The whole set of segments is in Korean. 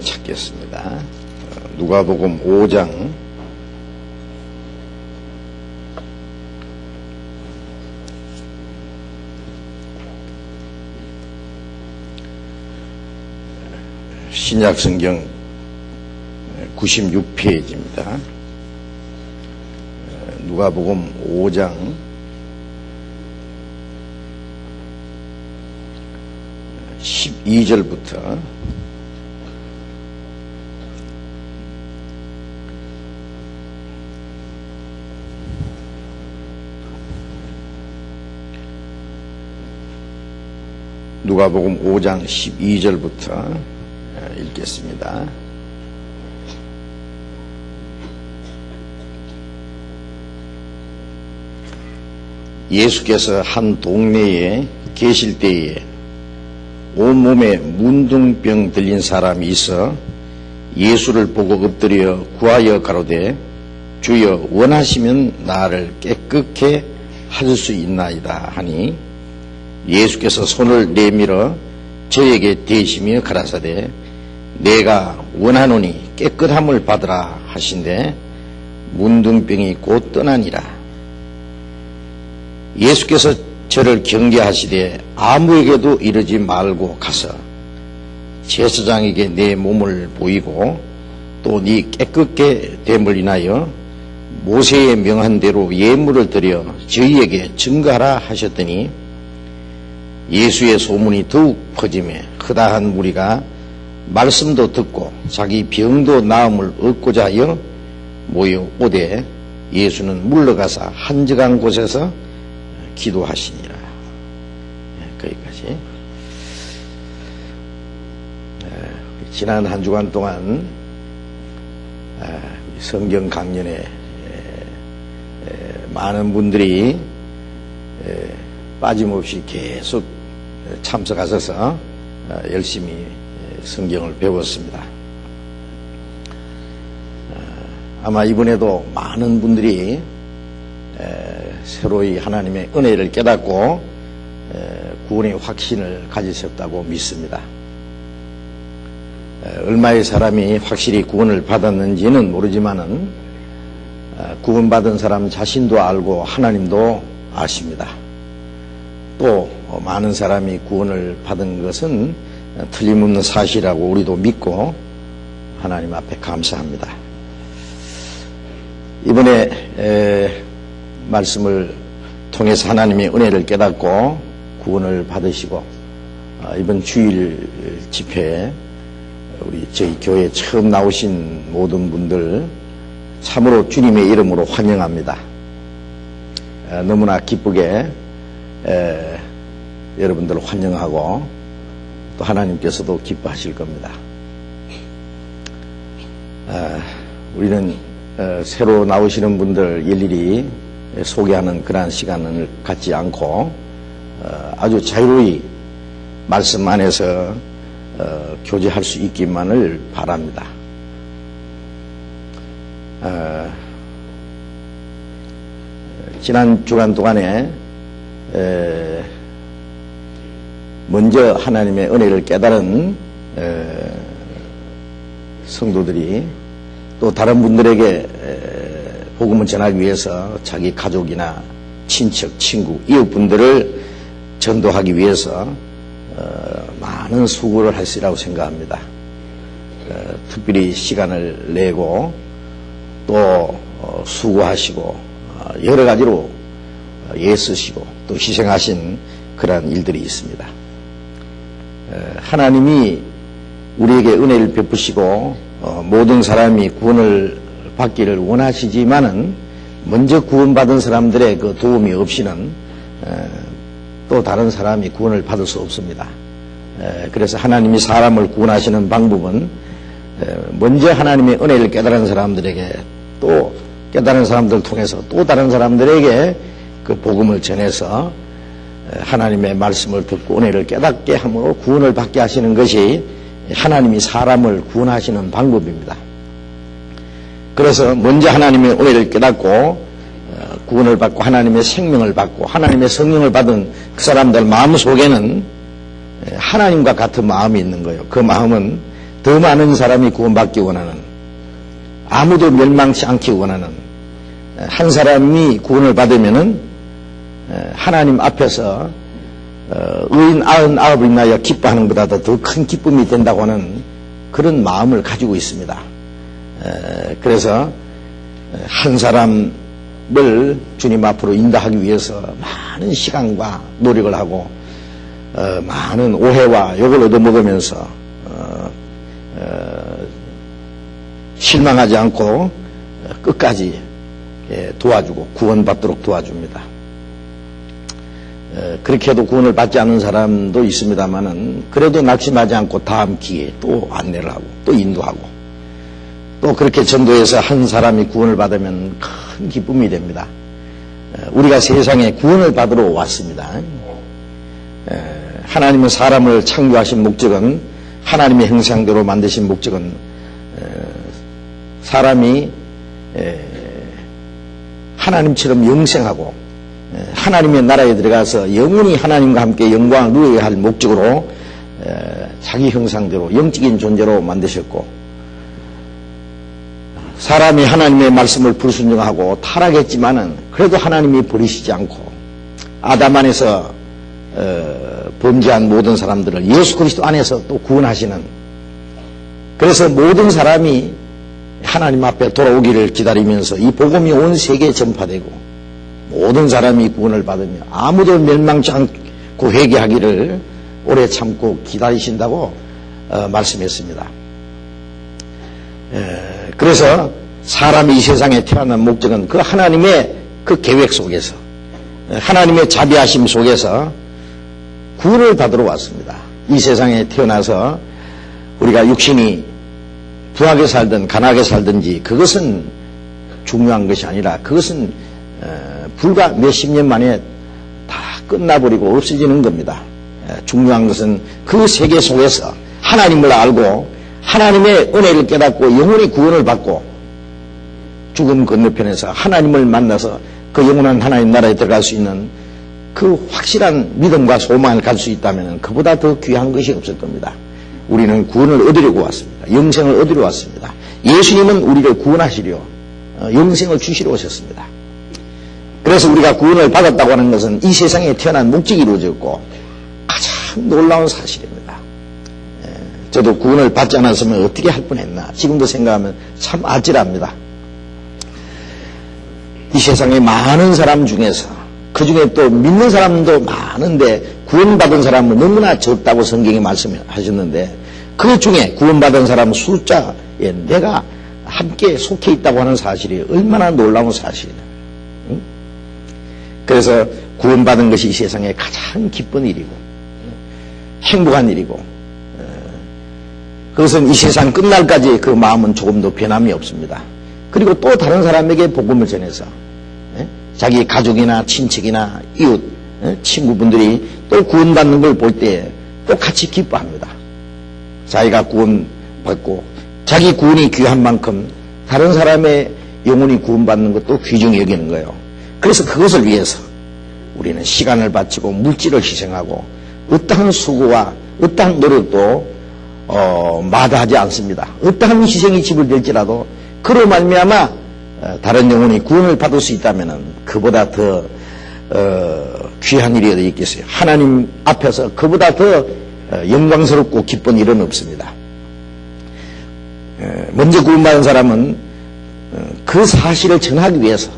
찾겠습니다. 누가복음 5장 '신약성경 96페이지입니다. 누가복음 5장 12절부터 12절부터 읽겠습니다. 예수께서 한 동네에 계실 때에 온몸에 문둥병 들린 사람이 있어 예수를 보고 엎드려 구하여 가로되 주여 원하시면 나를 깨끗게 하실 수 있나이다 하니 예수께서 손을 내밀어 저에게 대시며 가라사대 내가 원하노니 깨끗함을 받으라 하신대 문둥병이 곧 떠나니라. 예수께서 저를 경계하시되 아무에게도 이르지 말고 가서 제사장에게 내 몸을 보이고 또 네 깨끗게 됨을 인하여 모세의 명한 대로 예물을 드려 저희에게 증거하라 하셨더니 예수의 소문이 더욱 퍼지매 허다한 무리가 말씀도 듣고 자기 병도 나음을 얻고자 하여 모여 오되 예수는 물러가사 한적한 곳에서 기도하시니라. 거기까지. 지난 한 주간 동안 성경 강연에 많은 분들이 빠짐없이 계속 참석하셔서 열심히 성경을 배웠습니다. 아마 이번에도 많은 분들이 새로이 하나님의 은혜를 깨닫고 구원의 확신을 가지셨다고 믿습니다. 얼마의 사람이 확실히 구원을 받았는지는 모르지만은 구원받은 사람 자신도 알고 하나님도 아십니다. 또 많은 사람이 구원을 받은 것은 틀림없는 사실이라고 우리도 믿고 하나님 앞에 감사합니다. 이번에 말씀을 통해서 하나님의 은혜를 깨닫고 구원을 받으시고 이번 주일 집회에 우리 저희 교회에 처음 나오신 모든 분들 참으로 주님의 이름으로 환영합니다. 너무나 기쁘게 여러분들을 환영하고 또 하나님께서도 기뻐하실 겁니다. 우리는 새로 나오시는 분들 일일이 소개하는 그러한 시간을 갖지 않고 아주 자유로이 말씀 안에서 교제할 수 있기만을 바랍니다. 지난 주간 동안에 먼저 하나님의 은혜를 깨달은 성도들이 또 다른 분들에게 복음을 전하기 위해서 자기 가족이나 친척, 친구, 이웃분들을 전도하기 위해서 많은 수고를 하시라고 생각합니다. 특별히 시간을 내고 또 수고하시고 여러 가지로 애쓰시고 또 희생하신 그러한 일들이 있습니다. 하나님이 우리에게 은혜를 베푸시고 모든 사람이 구원을 받기를 원하시지만은 먼저 구원받은 사람들의 그 도움이 없이는 또 다른 사람이 구원을 받을 수 없습니다. 그래서 하나님이 사람을 구원하시는 방법은 먼저 하나님의 은혜를 깨달은 사람들에게 또 깨달은 사람들을 통해서 또 다른 사람들에게 그 복음을 전해서 하나님의 말씀을 듣고 은혜를 깨닫게 함으로 구원을 받게 하시는 것이 하나님이 사람을 구원하시는 방법입니다. 그래서 먼저 하나님의 은혜를 깨닫고 구원을 받고 하나님의 생명을 받고 하나님의 성령을 받은 그 사람들 마음 속에는 하나님과 같은 마음이 있는 거예요. 그 마음은 더 많은 사람이 구원받기 원하는, 아무도 멸망치 않기 원하는, 한 사람이 구원을 받으면은 하나님 앞에서 의인 99을 인하여 기뻐하는 것보다 더 큰 기쁨이 된다고 하는 그런 마음을 가지고 있습니다. 그래서 한 사람을 주님 앞으로 인도하기 위해서 많은 시간과 노력을 하고 많은 오해와 욕을 얻어먹으면서 실망하지 않고 끝까지 도와주고 구원받도록 도와줍니다. 그렇게 해도 구원을 받지 않은 사람도 있습니다만은 그래도 낙심하지 않고 다음 기회에 또 안내를 하고 또 인도하고 또 그렇게 전도해서 한 사람이 구원을 받으면 큰 기쁨이 됩니다. 우리가 세상에 구원을 받으러 왔습니다. 하나님은 사람을 창조하신 목적은, 하나님의 형상대로 만드신 목적은 사람이 하나님처럼 영생하고 하나님의 나라에 들어가서 영원히 하나님과 함께 영광을 누려야 할 목적으로 자기 형상대로 영적인 존재로 만드셨고, 사람이 하나님의 말씀을 불순종하고 타락했지만은 그래도 하나님이 버리시지 않고 아담 안에서 범죄한 모든 사람들을 예수 그리스도 안에서 또 구원하시는, 그래서 모든 사람이 하나님 앞에 돌아오기를 기다리면서 이 복음이 온 세계에 전파되고 모든 사람이 구원을 받으며 아무도 멸망치 않고 회개하기를 오래 참고 기다리신다고 말씀했습니다. 그래서 사람이 이 세상에 태어난 목적은 그 하나님의 그 계획 속에서, 하나님의 자비하심 속에서 구원을 받으러 왔습니다. 이 세상에 태어나서 우리가 육신이 부하게 살든 가난하게 살든지 그것은 중요한 것이 아니라 그것은 불과 몇십 년 만에 다 끝나버리고 없어지는 겁니다. 중요한 것은 그 세계 속에서 하나님을 알고 하나님의 은혜를 깨닫고 영원히 구원을 받고 죽음 건너편에서 하나님을 만나서 그 영원한 하나님 나라에 들어갈 수 있는 그 확실한 믿음과 소망을 가질 수 있다면 그보다 더 귀한 것이 없을 겁니다. 우리는 구원을 얻으려고 왔습니다. 영생을 얻으려 왔습니다. 예수님은 우리를 구원하시려 영생을 주시러 오셨습니다. 그래서 우리가 구원을 받았다고 하는 것은 이 세상에 태어난 목적이 이루어졌고 가장 놀라운 사실입니다. 저도 구원을 받지 않았으면 어떻게 할 뻔했나 지금도 생각하면 참 아찔합니다. 이 세상에 많은 사람 중에서 그 중에 또 믿는 사람도 많은데 구원받은 사람은 너무나 적다고 성경이 말씀하셨는데 그 중에 구원받은 사람 숫자에 내가 함께 속해 있다고 하는 사실이 얼마나 놀라운 사실이냐. 그래서 구원받은 것이 이 세상에 가장 기쁜 일이고 행복한 일이고 그것은 이 세상 끝날까지 그 마음은 조금도 변함이 없습니다. 그리고 또 다른 사람에게 복음을 전해서 자기 가족이나 친척이나 이웃 친구분들이 또 구원받는 걸 볼 때 또 같이 기뻐합니다. 자기가 구원받고 자기 구원이 귀한 만큼 다른 사람의 영혼이 구원받는 것도 귀중히 여기는 거예요. 그래서 그것을 위해서 우리는 시간을 바치고 물질을 희생하고 어떠한 수고와 어떠한 노력도 마다하지 않습니다. 어떠한 희생이 지불될지라도 그로 말미암아 다른 영혼이 구원을 받을 수 있다면 그보다 더 귀한 일이 어디 있겠어요. 하나님 앞에서 그보다 더 영광스럽고 기쁜 일은 없습니다. 먼저 구원받은 사람은 그 사실을 전하기 위해서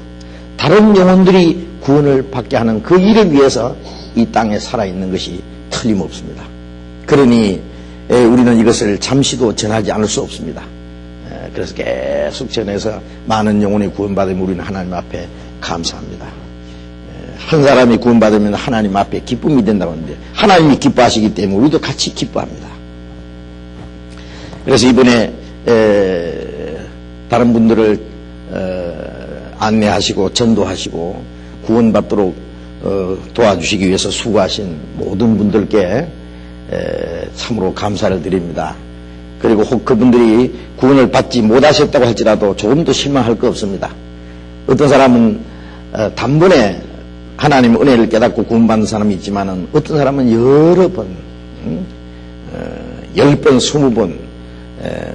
다른 영혼들이 구원을 받게 하는 그 일을 위해서 이 땅에 살아있는 것이 틀림없습니다. 그러니 우리는 이것을 잠시도 전하지 않을 수 없습니다. 그래서 계속 전해서 많은 영혼이 구원받으면 우리는 하나님 앞에 감사합니다. 한 사람이 구원받으면 하나님 앞에 기쁨이 된다고 하는데 하나님이 기뻐하시기 때문에 우리도 같이 기뻐합니다. 그래서 이번에 다른 분들을 안내하시고 전도하시고 구원받도록 도와주시기 위해서 수고하신 모든 분들께 참으로 감사를 드립니다. 그리고 혹 그분들이 구원을 받지 못하셨다고 할지라도 조금도 실망할 거 없습니다. 어떤 사람은 단번에 하나님의 은혜를 깨닫고 구원받는 사람이 있지만은 어떤 사람은 여러 번, 10번, 20번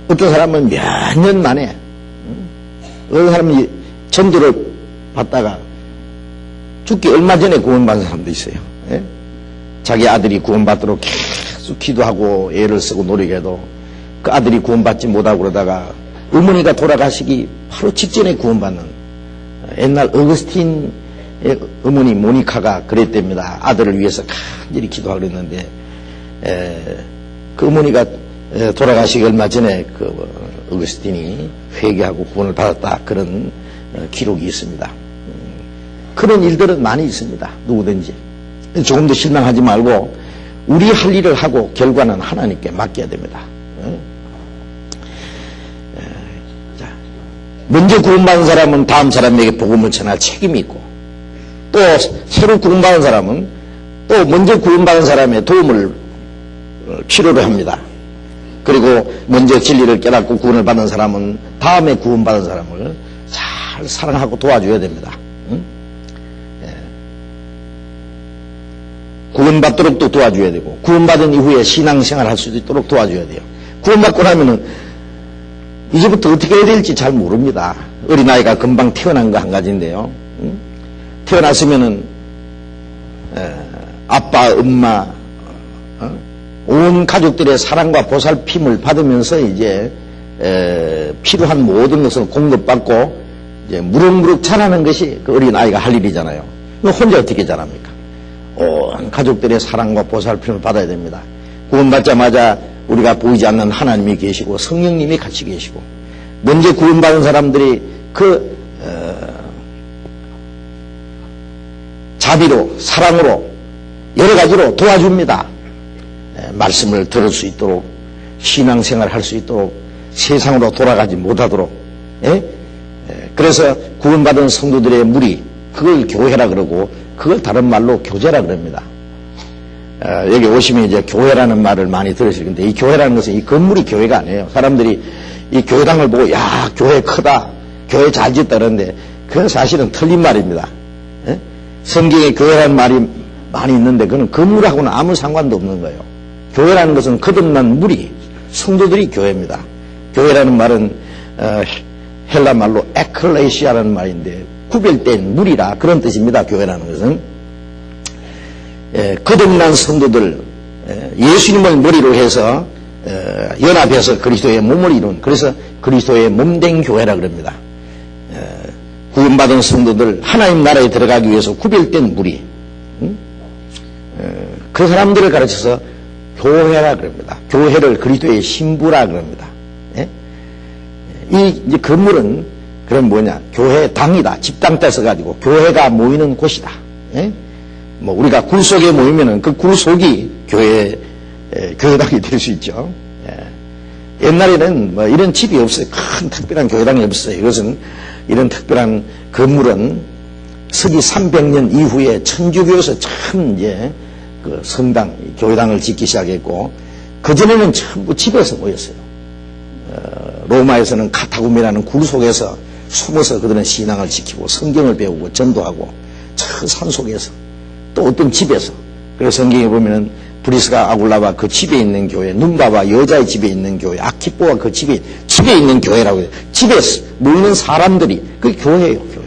어떤 사람은 몇 년 만에, 어떤 사람은 전도를 받다가 죽기 얼마 전에 구원받은 사람도 있어요. 예? 자기 아들이 구원받도록 계속 기도하고 애를 쓰고 노력해도 그 아들이 구원받지 못하고 그러다가 어머니가 돌아가시기 바로 직전에 구원받는, 옛날 어거스틴의 어머니 모니카가 그랬답니다. 아들을 위해서 간절히 기도하고 그랬는데 그 어머니가 돌아가시기 얼마 전에 그 어거스틴이 회개하고 구원을 받았다, 그런 기록이 있습니다. 그런 일들은 많이 있습니다. 누구든지. 조금 더 실망하지 말고 우리 할 일을 하고 결과는 하나님께 맡겨야 됩니다. 먼저 구원받은 사람은 다음 사람에게 복음을 전할 책임이 있고, 또 새로 구원받은 사람은 또 먼저 구원받은 사람의 도움을 필요로 합니다. 그리고 먼저 진리를 깨닫고 구원을 받은 사람은 다음에 구원받은 사람을 잘 사랑하고 도와줘야 됩니다. 구원받도록 또 도와줘야 되고, 구원받은 이후에 신앙생활 할 수 있도록 도와줘야 돼요. 구원받고 나면은 이제부터 어떻게 해야 될지 잘 모릅니다. 어린아이가 금방 태어난 거 한 가지인데요. 태어났으면은 아빠, 엄마, 온 가족들의 사랑과 보살핌을 받으면서 이제 필요한 모든 것을 공급받고 이제 무럭무럭 자라는 것이 그 어린아이가 할 일이잖아요. 혼자 어떻게 자랍니까? 온 가족들의 사랑과 보살핌을 받아야 됩니다. 구원받자마자 우리가 보이지 않는 하나님이 계시고 성령님이 같이 계시고, 먼저 구원받은 사람들이 그 자비로, 사랑으로, 여러 가지로 도와줍니다. 말씀을 들을 수 있도록, 신앙생활을 할 수 있도록, 세상으로 돌아가지 못하도록. 그래서 구원받은 성도들의 무리, 그걸 교회라 그러고, 그걸 다른 말로 교제라 그럽니다. 여기 오시면 이제 교회라는 말을 많이 들으실 건데, 이 교회라는 것은 이 건물이 교회가 아니에요. 사람들이 이 교회당을 보고, 야, 교회 크다, 교회 잘 짓다 그러는데, 그건 사실은 틀린 말입니다. 성경에 교회라는 말이 많이 있는데, 그건 건물하고는 아무 상관도 없는 거예요. 교회라는 것은 거듭난 무리, 성도들이 교회입니다. 교회라는 말은 헬라 말로 에클레시아라는 말인데, 구별된 무리라, 그런 뜻입니다. 교회라는 것은 거듭난 성도들, 예수님을 머리로 해서 연합해서 그리스도의 몸을 이룬, 그래서 그리스도의 몸된 교회라 그럽니다. 구원받은 성도들, 하나님 나라에 들어가기 위해서 구별된 무리, 그 사람들을 가르쳐서 교회라 그럽니다. 교회를 그리스도의 신부라 그럽니다. 이 이제 건물은 그럼 뭐냐? 교회 당이다. 집당 떼서가지고 교회가 모이는 곳이다. 뭐 우리가 굴 속에 모이면은 그 굴 속이 교회당이 될 수 있죠. 옛날에는 뭐 이런 집이 없어요. 큰 특별한 교회당이 없어요. 이것은 이런 특별한 건물은 서기 300년 이후에 천주교에서 처음 이제 그 성당, 교회당을 짓기 시작했고, 그전에는 전부 집에서 모였어요. 로마에서는 카타굼이라는 굴 속에서 숨어서 그들은 신앙을 지키고 성경을 배우고 전도하고, 저 산 속에서, 또 어떤 집에서. 그래서 성경에 보면은 브리스가 아굴라와 그 집에 있는 교회, 눈바와 여자의 집에 있는 교회, 아키뽀와 그 집에 있는 교회라고 해요. 집에서 모이는 사람들이, 그게 교회예요, 교회.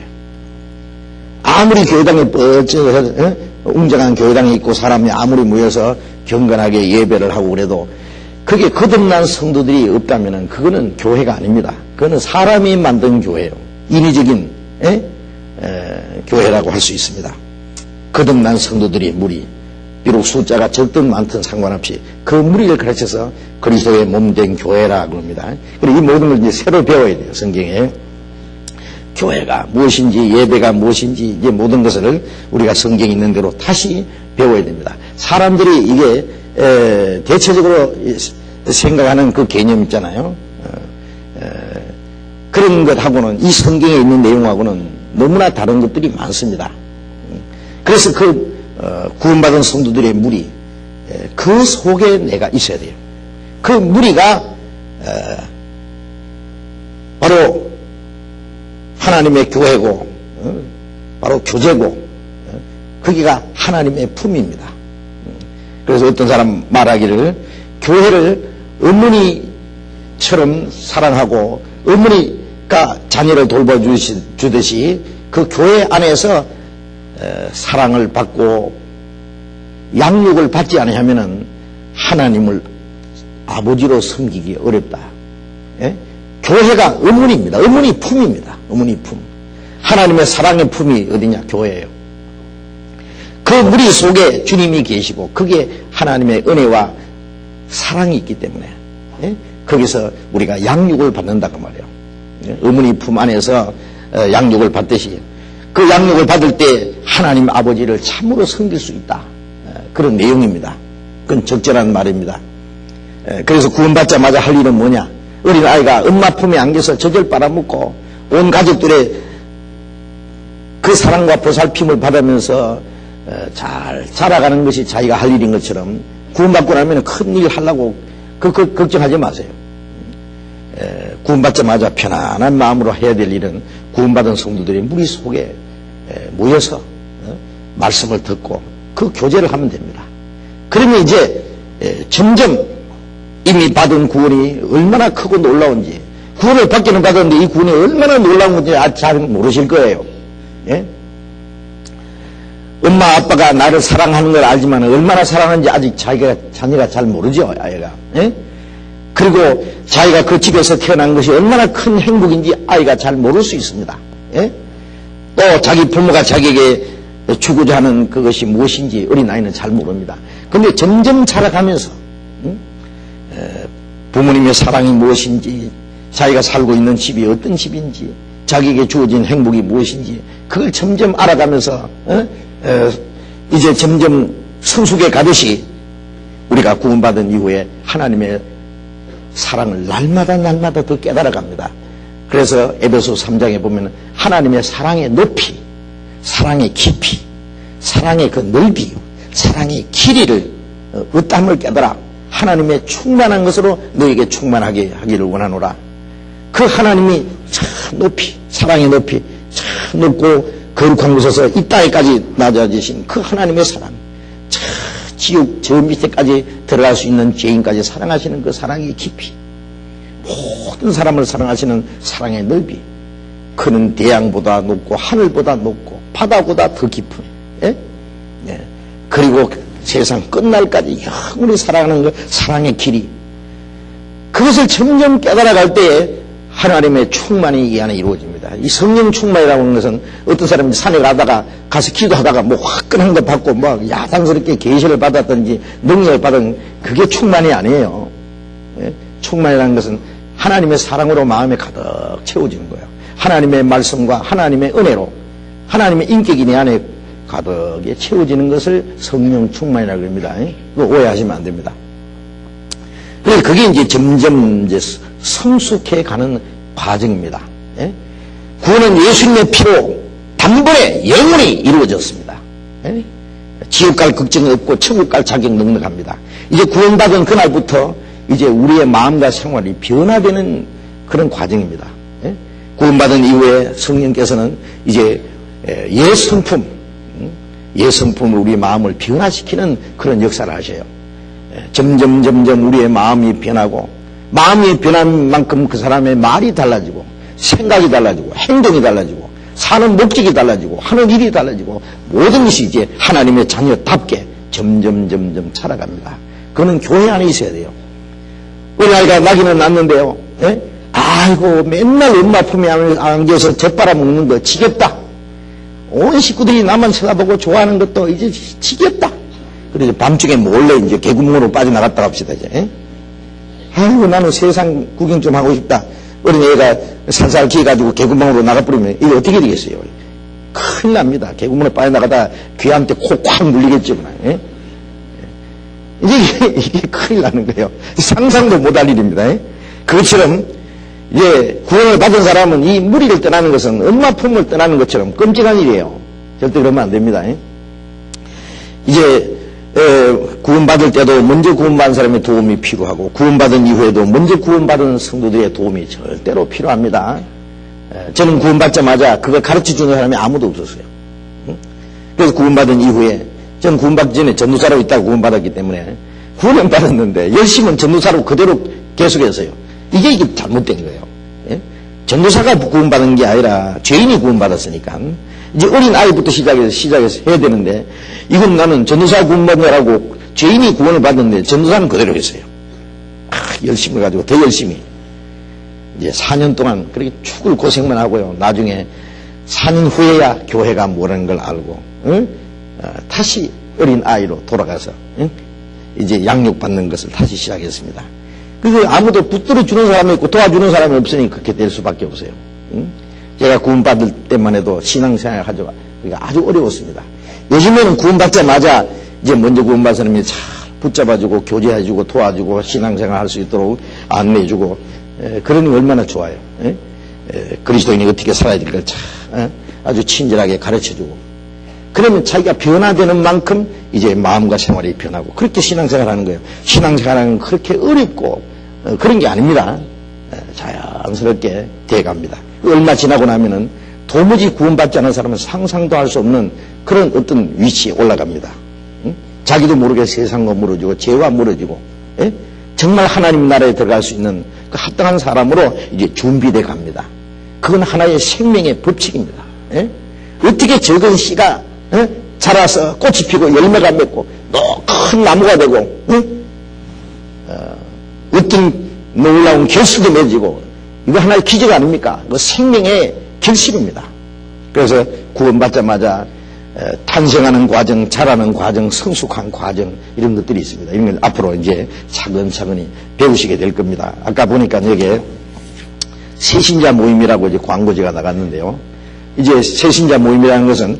아무리 교회당에 웅장한 교회당이 있고 사람이 아무리 모여서 경건하게 예배를 하고 그래도 그게 거듭난 성도들이 없다면은 그거는 교회가 아닙니다. 그거는 사람이 만든 교회예요. 인위적인 교회라고 할 수 있습니다. 거듭난 성도들이 무리, 비록 숫자가 적든 많든 상관없이 그 무리를 가르쳐서 그리스도의 몸된 교회라고 합니다. 그리고 이 모든 걸 이제 새로 배워야 돼요, 성경에. 교회가 무엇인지, 예배가 무엇인지, 이제 모든 것을 우리가 성경에 있는 대로 다시 배워야 됩니다. 사람들이 이게 대체적으로 생각하는 그 개념 있잖아요. 그런 것하고는, 이 성경에 있는 내용하고는 너무나 다른 것들이 많습니다. 그래서 그 구원받은 성도들의 무리, 그 속에 내가 있어야 돼요. 그 무리가 바로 하나님의 교회고, 바로 교제고, 거기가 하나님의 품입니다. 그래서 어떤 사람 말하기를, 교회를 어머니 어머니처럼 사랑하고 어머니가 자녀를 돌봐주듯이 그 교회 안에서 사랑을 받고 양육을 받지 않으면은 하나님을 아버지로 섬기기 어렵다. 예? 교회가 어머니입니다. 어머니 품입니다. 어머니 품. 하나님의 사랑의 품이 어디냐? 교회예요. 그 무리 속에 주님이 계시고 그게 하나님의 은혜와 사랑이 있기 때문에 예? 거기서 우리가 양육을 받는다고 말이에요. 예? 어머니 품 안에서 양육을 받듯이 그 양육을 받을 때 하나님 아버지를 참으로 섬길 수 있다. 그런 내용입니다. 그건 적절한 말입니다. 그래서 구원받자마자 할 일은 뭐냐? 어린아이가 엄마 품에 안겨서 젖을 빨아먹고 온 가족들의 그 사랑과 보살핌을 받으면서 잘 자라가는 것이 자기가 할 일인 것처럼 구원받고 나면 큰 일 하려고 걱정하지 마세요. 구원받자마자 편안한 마음으로 해야 될 일은 구원받은 성도들이 무리 속에 모여서 말씀을 듣고 그 교제를 하면 됩니다. 그러면 이제 점점 이미 받은 구원이 얼마나 크고 놀라운지, 구원을 받기는 받았는데 이 구원이 얼마나 놀라운 건지 잘 모르실 거예요. 예? 엄마 아빠가 나를 사랑하는 걸 알지만 얼마나 사랑하는지 아직 자녀가 잘 모르죠, 아이가. 예? 그리고 자기가 그 집에서 태어난 것이 얼마나 큰 행복인지 아이가 잘 모를 수 있습니다. 예? 또 자기 부모가 자기에게 주고자 하는 그것이 무엇인지 어린아이는 잘 모릅니다. 그런데 점점 자라가면서 부모님의 사랑이 무엇인지, 자기가 살고 있는 집이 어떤 집인지, 자기에게 주어진 행복이 무엇인지 그걸 점점 알아가면서 이제 점점 성숙해 가듯이 우리가 구원받은 이후에 하나님의 사랑을 날마다 더 깨달아갑니다. 그래서 에베소 3장에 보면 하나님의 사랑의 높이, 사랑의 깊이, 사랑의 그 넓이, 사랑의 길이를 어떠함을 깨달아 하나님의 충만한 것으로 너에게 충만하게 하기를 원하노라. 그 하나님이 참 높이, 사랑의 높이 참 높고 거룩한 곳에서 이 땅에까지 낮아지신 그 하나님의 사랑, 참 지옥 저 밑에까지 들어갈 수 있는 죄인까지 사랑하시는 그 사랑의 깊이, 모든 사람을 사랑하시는 사랑의 넓이, 그는 대양보다 높고 하늘보다 높고 바다보다 더 깊은, 예? 예. 그리고 세상 끝날까지 영원히 사랑하는 그 사랑의 길이, 그것을 점점 깨달아갈 때에 하나님의 충만이 이 안에 이루어집니다. 이 성령 충만이라고 하는 것은 어떤 사람이 산에 가서 기도하다가 뭐 화끈한 거 받고 막 야단스럽게 계시를 받았든지 능력을 받은 그게 충만이 아니에요. 예? 충만이라는 것은 하나님의 사랑으로 마음에 가득 채워지는 거예요. 하나님의 말씀과 하나님의 은혜로 하나님의 인격이 내 안에 가득에 채워지는 것을 성령 충만이라고 합니다. 그거 오해하시면 안 됩니다. 그래서 그게 이제 점점 이제 성숙해 가는 과정입니다. 예? 구원은 예수님의 피로 단번에 영원히 이루어졌습니다. 예? 지옥 갈 걱정이 없고 천국 갈 자격 넉넉합니다. 이제 구원받은 그날부터 이제 우리의 마음과 생활이 변화되는 그런 과정입니다. 예? 구원받은 이후에 성령께서는 이제 예성품으로 우리의 마음을 변화시키는 그런 역사를 하셔요. 점점 우리의 마음이 변하고, 마음이 변한 만큼 그 사람의 말이 달라지고, 생각이 달라지고, 행동이 달라지고, 사는 목적이 달라지고, 하는 일이 달라지고, 모든 것이 이제 하나님의 자녀답게 점점 자라갑니다. 그거는 교회 안에 있어야 돼요. 우리 아이가 나기는 낳는데요. 예? 아이고 맨날 엄마 품에 안겨서 젖 빨아먹는 거 지겹다. 온 식구들이 나만 쳐다보고 좋아하는 것도 이제 지겹다. 그래서 밤중에 몰래 이제 개구멍으로 빠져나갔다 갑시다, 이제. 예? 아이고, 나는 세상 구경 좀 하고 싶다. 어린애가 살살 기어가지고 개구멍으로 나가버리면 이게 어떻게 되겠어요? 큰일 납니다. 개구멍으로 빠져나가다 귀한테 코 콱 물리겠죠. 예? 이게 큰일 나는 거예요. 상상도 못할 일입니다. 예? 그것처럼 이제 구원을 받은 사람은 이 무리를 떠나는 것은 엄마 품을 떠나는 것처럼 끔찍한 일이에요. 절대 그러면 안 됩니다. 이제 구원받을 때도 먼저 구원받은 사람의 도움이 필요하고, 구원받은 이후에도 먼저 구원받은 성도들의 도움이 절대로 필요합니다. 저는 구원받자마자 그걸 가르쳐주는 사람이 아무도 없었어요. 그래서 구원받은 이후에, 저는 구원받기 전에 전도사로 있다가 구원받았기 때문에 구원은 받았는데 열심은 전도사로 그대로 계속했어요. 이게 잘못된 거예요. 예? 전도사가 구원받은 게 아니라 죄인이 구원받았으니까 이제 어린 아이부터 시작해서 해야 되는데, 이건 나는 전도사 구원받느라고 죄인이 구원을 받았는데 전도사는 그대로 했어요. 열심을 가지고 더 열심히 이제 4년 동안 그렇게 죽을 고생만 하고요. 나중에 4년 후에야 교회가 뭐라는 걸 알고, 응? 다시 어린 아이로 돌아가서, 응? 이제 양육받는 것을 다시 시작했습니다. 그래서 아무도 붙들어 주는 사람이 있고 도와주는 사람이 없으니 그렇게 될 수밖에 없어요. 응? 제가 구원받을 때만 해도 신앙생활을 하죠. 그러니까 아주 어려웠습니다. 요즘에는 구원받자마자 이제 먼저 구원받은 사람이 잘 붙잡아주고 교제해주고 도와주고 신앙생활 할 수 있도록 안내해주고, 그러니 얼마나 좋아요. 그리스도인이 어떻게 살아야 될까 아주 친절하게 가르쳐주고, 그러면 자기가 변화되는 만큼 이제 마음과 생활이 변하고, 그렇게 신앙생활 하는 거예요. 신앙생활은 그렇게 어렵고 그런 게 아닙니다. 자연스럽게 돼갑니다. 얼마 지나고 나면은 도무지 구원받지 않은 사람은 상상도 할 수 없는 그런 어떤 위치에 올라갑니다. 자기도 모르게 세상과 멀어지고 죄와 멀어지고, 정말 하나님 나라에 들어갈 수 있는 그 합당한 사람으로 이제 준비돼 갑니다. 그건 하나의 생명의 법칙입니다. 어떻게 적은 씨가 자라서 꽃이 피고 열매가 맺고 큰 나무가 되고, 어떤 놀라운 결실도 맺고, 이거 하나의 기적 아닙니까? 그 생명의 결실입니다. 그래서 구원받자마자 탄생하는 과정, 자라는 과정, 성숙한 과정, 이런 것들이 있습니다. 이런 걸 앞으로 이제 차근차근히 배우시게 될 겁니다. 아까 보니까 여기에 새신자 모임이라고 이제 광고지가 나갔는데요. 이제 새신자 모임이라는 것은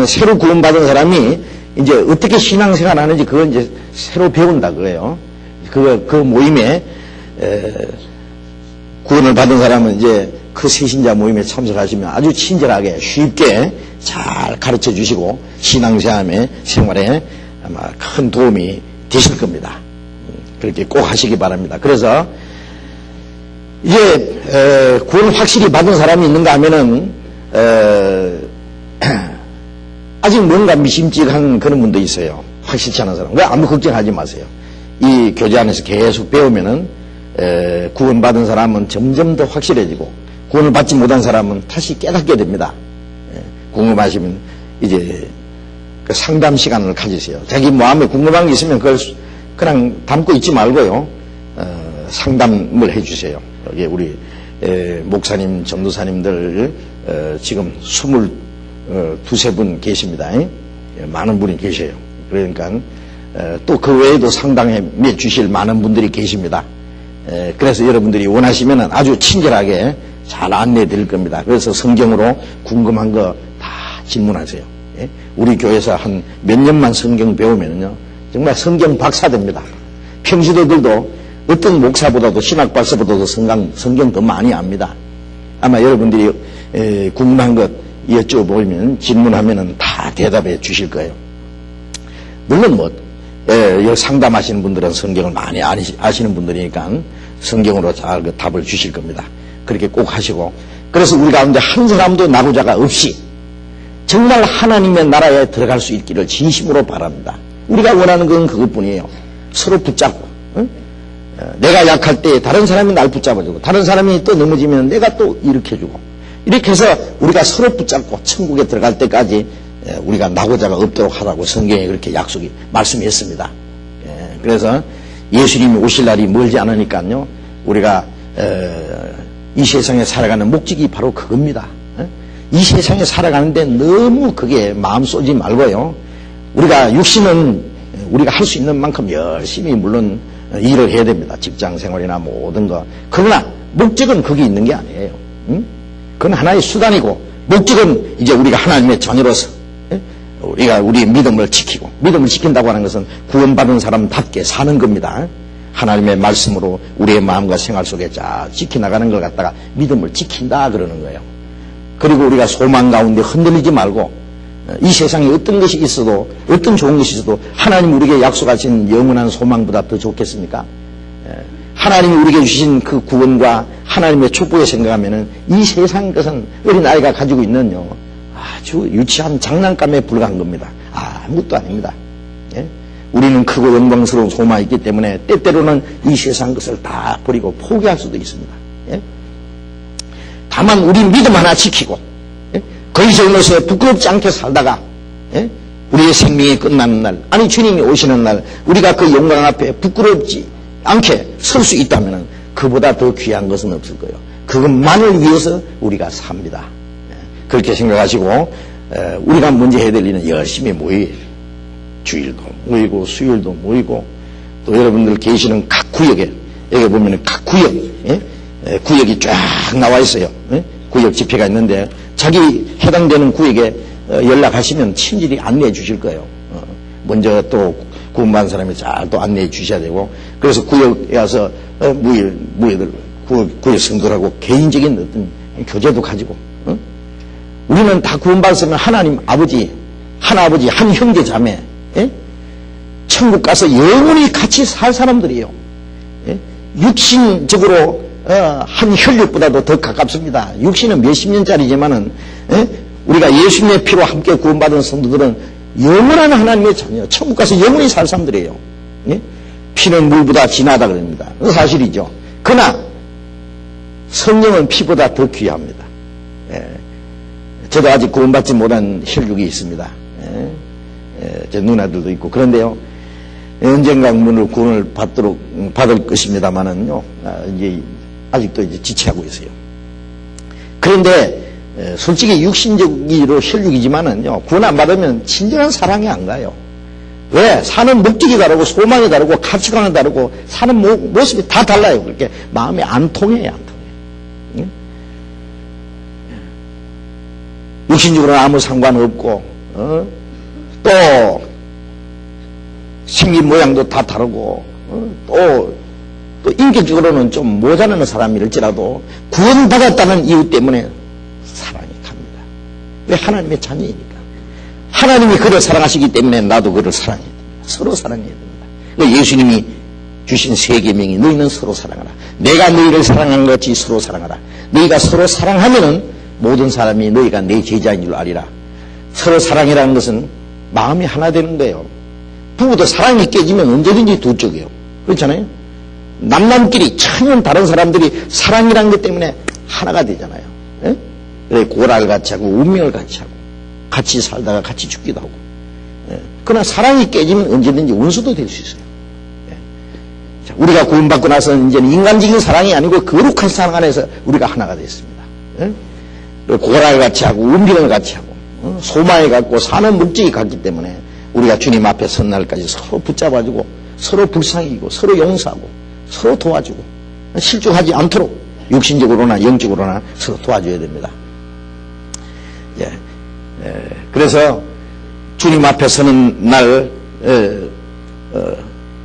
새로 구원받은 사람이 이제 어떻게 신앙생활 하는지 그걸 이제 새로 배운다 그거예요. 그 모임에, 구원을 받은 사람은 이제 그 새신자 모임에 참석하시면 아주 친절하게 쉽게 잘 가르쳐 주시고 신앙생활에 아마 큰 도움이 되실 겁니다. 그렇게 꼭 하시기 바랍니다. 그래서 이제 구원 확실히 받은 사람이 있는가 하면은 아직 뭔가 미심쩍한 그런 분도 있어요. 확실치 않은 사람. 왜? 아무 걱정하지 마세요. 이 교제 안에서 계속 배우면은 구원받은 사람은 점점 더 확실해지고, 구원을 받지 못한 사람은 다시 깨닫게 됩니다. 궁금하시면 이제 그 상담 시간을 가지세요. 자기 마음에 궁금한 게 있으면 그걸 그냥 담고 있지 말고요. 상담을 해주세요. 여기 우리 목사님, 전도사님들 지금 22분 계십니다. 많은 분이 계셔요. 그러니까 또 그 외에도 상담해 주실 많은 분들이 계십니다. 그래서 여러분들이 원하시면 아주 친절하게 잘 안내해 드릴 겁니다. 그래서 성경으로 궁금한 거 다 질문하세요. 우리 교회에서 한 몇 년만 성경 배우면요, 정말 성경 박사 됩니다. 평시도들도 어떤 목사보다도 신학 박사보다도 성경 더 많이 압니다. 아마 여러분들이 궁금한 것 여쭤보면, 질문하면 다 대답해 주실 거예요. 물론 상담하시는 분들은 성경을 많이 아시는 분들이니까 성경으로 잘 그 답을 주실 겁니다. 그렇게 꼭 하시고, 그래서 우리 가운데 한 사람도 낙오자가 없이 정말 하나님의 나라에 들어갈 수 있기를 진심으로 바랍니다. 우리가 원하는 건 그것뿐이에요. 서로 붙잡고, 내가 약할 때 다른 사람이 날 붙잡아주고, 다른 사람이 또 넘어지면 내가 또 일으켜주고, 이렇게 해서 우리가 서로 붙잡고 천국에 들어갈 때까지 우리가 낙오자가 없도록 하라고 성경에 그렇게 말씀했습니다. 그래서 예수님이 오실 날이 멀지 않으니까요, 우리가 이 세상에 살아가는 목적이 바로 그겁니다. 이 세상에 살아가는데 너무 그게 마음 쏘지 말고요, 우리가 육신은 우리가 할 수 있는 만큼 열심히 물론 일을 해야 됩니다. 직장 생활이나 모든 거. 그러나 목적은 거기 있는 게 아니에요. 그건 하나의 수단이고, 목적은 이제 우리가 하나님의 자녀로서 우리가 우리의 믿음을 지키고, 믿음을 지킨다고 하는 것은 구원받은 사람답게 사는 겁니다. 하나님의 말씀으로 우리의 마음과 생활 속에 잘 지켜나가는 걸 갖다가 믿음을 지킨다 그러는 거예요. 그리고 우리가 소망 가운데 흔들리지 말고, 이 세상에 어떤 것이 있어도, 어떤 좋은 것이 있어도 하나님 우리에게 약속하신 영원한 소망보다 더 좋겠습니까? 하나님이 우리에게 주신 그 구원과 하나님의 축복을 생각하면은 이 세상 것은 어린아이가 가지고 있는 아주 유치한 장난감에 불과한 겁니다. 아무것도 아닙니다. 우리는 크고 영광스러운 소망이 있기 때문에 때때로는 이 세상 것을 다 버리고 포기할 수도 있습니다. 예? 다만 우리 믿음 하나 지키고 거의 젊어서 부끄럽지 않게 살다가 우리의 생명이 끝나는 날, 아니 주님이 오시는 날 우리가 그 영광 앞에 부끄럽지 않게 설 수 있다면 그보다 더 귀한 것은 없을 거예요. 그것만을 위해서 우리가 삽니다. 그렇게 생각하시고 우리가 먼저 해야 될 일은 열심히 모여요. 주일도 모이고 수요일도 모이고 또 여러분들 계시는 각 구역에 여기 보면 각 구역 구역이 쫙 나와 있어요. 구역 집회가 있는데 자기 해당되는 구역에 연락하시면 친절히 안내해 주실 거예요. 먼저 또 구원받은 사람이 잘 또 안내해 주셔야 되고 그래서 구역에 와서 무예들 구역 성도라고 개인적인 어떤 교제도 가지고 우리는 다 구원받았으면 하나님 아버지 한 아버지 한 형제 자매 천국 가서 영원히 같이 살 사람들이에요. 육신적으로 한 혈육보다도 더 가깝습니다. 육신은 몇십 년짜리지만은 우리가 예수님의 피로 함께 구원받은 성도들은 영원한 하나님의 자녀, 천국 가서 영원히 살 사람들이에요. 피는 물보다 진하다 그럽니다. 그건 사실이죠. 그러나 성령은 피보다 더 귀합니다. 저도 아직 구원받지 못한 혈육이 있습니다. 제 누나들도 있고 그런데요. 언젠가 문을 구원을 받을 것입니다만은요. 이제 아직도 이제 지체하고 있어요. 그런데 솔직히 육신적으로 혈육이지만은요. 구원 안 받으면 진정한 사랑이 안 가요. 왜? 사는 목적이 다르고 소망이 다르고 가치관이 다르고 사는 모습이 다 달라요. 그렇게 마음이 안 통해요. 안 통해요. 육신적으로는 아무 상관없고 또 생긴 모양도 다 다르고 또 인격적으로는 좀 모자라는 사람일지라도 구원받았다는 이유 때문에 사랑이 갑니다. 왜? 하나님의 자녀이니까. 하나님이 그를 사랑하시기 때문에 나도 그를 사랑해야 됩니다. 서로 사랑해야 됩니다. 예수님이 주신 세 계명이 너희는 서로 사랑하라. 내가 너희를 사랑한 것 같이 서로 사랑하라. 너희가 서로 사랑하면은 모든 사람이 너희가 내 제자인 줄 아리라. 서로 사랑이라는 것은 마음이 하나 되는 거예요. 부부도 사랑이 깨지면 언제든지 두 쪽이에요. 그렇잖아요? 남남끼리 전혀 다른 사람들이 사랑이라는 것 때문에 하나가 되잖아요. 그래 고라를 같이 하고 운명을 같이 하고 같이 살다가 같이 죽기도 하고. 그러나 사랑이 깨지면 언제든지 원수도 될 수 있어요. 자, 우리가 구원받고 나서는 이제는 인간적인 사랑이 아니고 거룩한 사랑 안에서 우리가 하나가 됐습니다. 고라를 같이 하고 운명을 같이 하고 소망이 같고 사는 목적이 같기 때문에 우리가 주님 앞에 선 날까지 서로 붙잡아주고 서로 불쌍히고 서로 용서하고 서로 도와주고 실족하지 않도록 육신적으로나 영적으로나 서로 도와줘야 됩니다. 그래서 주님 앞에 서는 날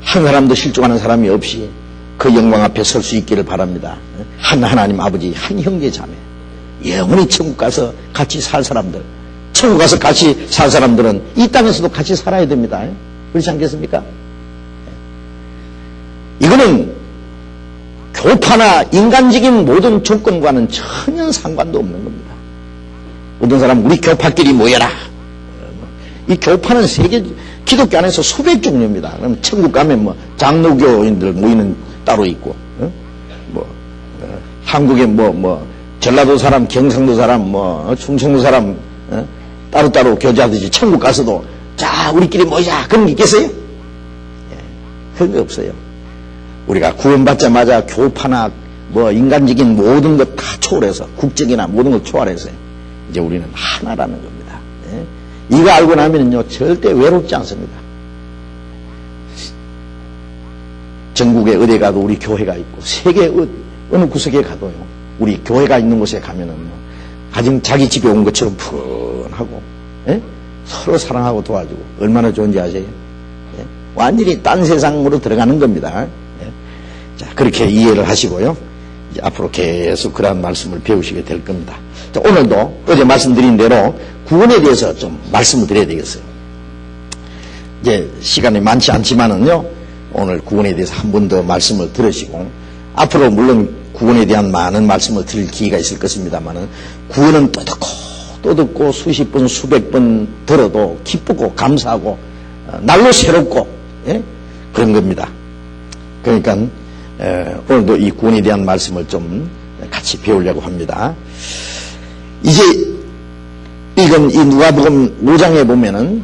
한 사람도 실족하는 사람이 없이 그 영광 앞에 설 수 있기를 바랍니다. 한 하나님 아버지 한 형제 자매 영원히 천국 가서 같이 살 사람들 천국 가서 같이 살 사람들은 이 땅에서도 같이 살아야 됩니다. 그렇지 않겠습니까? 이거는 교파나 인간적인 모든 조건과는 전혀 상관도 없는 겁니다. 어떤 사람은 우리 교파끼리 모여라. 이 교파는 세계 기독교 안에서 수백 종류입니다. 그럼 천국 가면 뭐 장로교인들 모이는 따로 있고, 한국에 전라도 사람, 경상도 사람, 충청도 사람 따로따로 교제하듯이 천국 가서도 자 우리끼리 모이자 그런 게 있겠어요? 그런 게 없어요. 우리가 구원받자마자 교파나 인간적인 모든 것 다 초월해서 국적이나 모든 것 초월해서 이제 우리는 하나라는 겁니다. 이거 알고 나면요 절대 외롭지 않습니다. 전국에 어디 가도 우리 교회가 있고 세계 어느 구석에 가도요 우리 교회가 있는 곳에 가면은 가정 자기 집에 온 것처럼 푸근하고 서로 사랑하고 도와주고 얼마나 좋은지 아세요? 완전히 딴 세상으로 들어가는 겁니다. 자, 그렇게 이해를 하시고요. 이제 앞으로 계속 그러한 말씀을 배우시게 될 겁니다. 자, 오늘도 어제 말씀드린 대로 구원에 대해서 좀 말씀을 드려야 되겠어요. 이제 시간이 많지 않지만은요, 오늘 구원에 대해서 한 번 더 말씀을 들으시고, 앞으로 물론 구원에 대한 많은 말씀을 드릴 기회가 있을 것입니다만은, 구원은 또 듣고 수십 번, 수백 번 들어도 기쁘고 감사하고, 날로 새롭고, 예? 그런 겁니다. 그러니까 오늘도 이 구원에 대한 말씀을 좀 같이 배우려고 합니다. 이제 이건 이 누가복음 5장에 보면은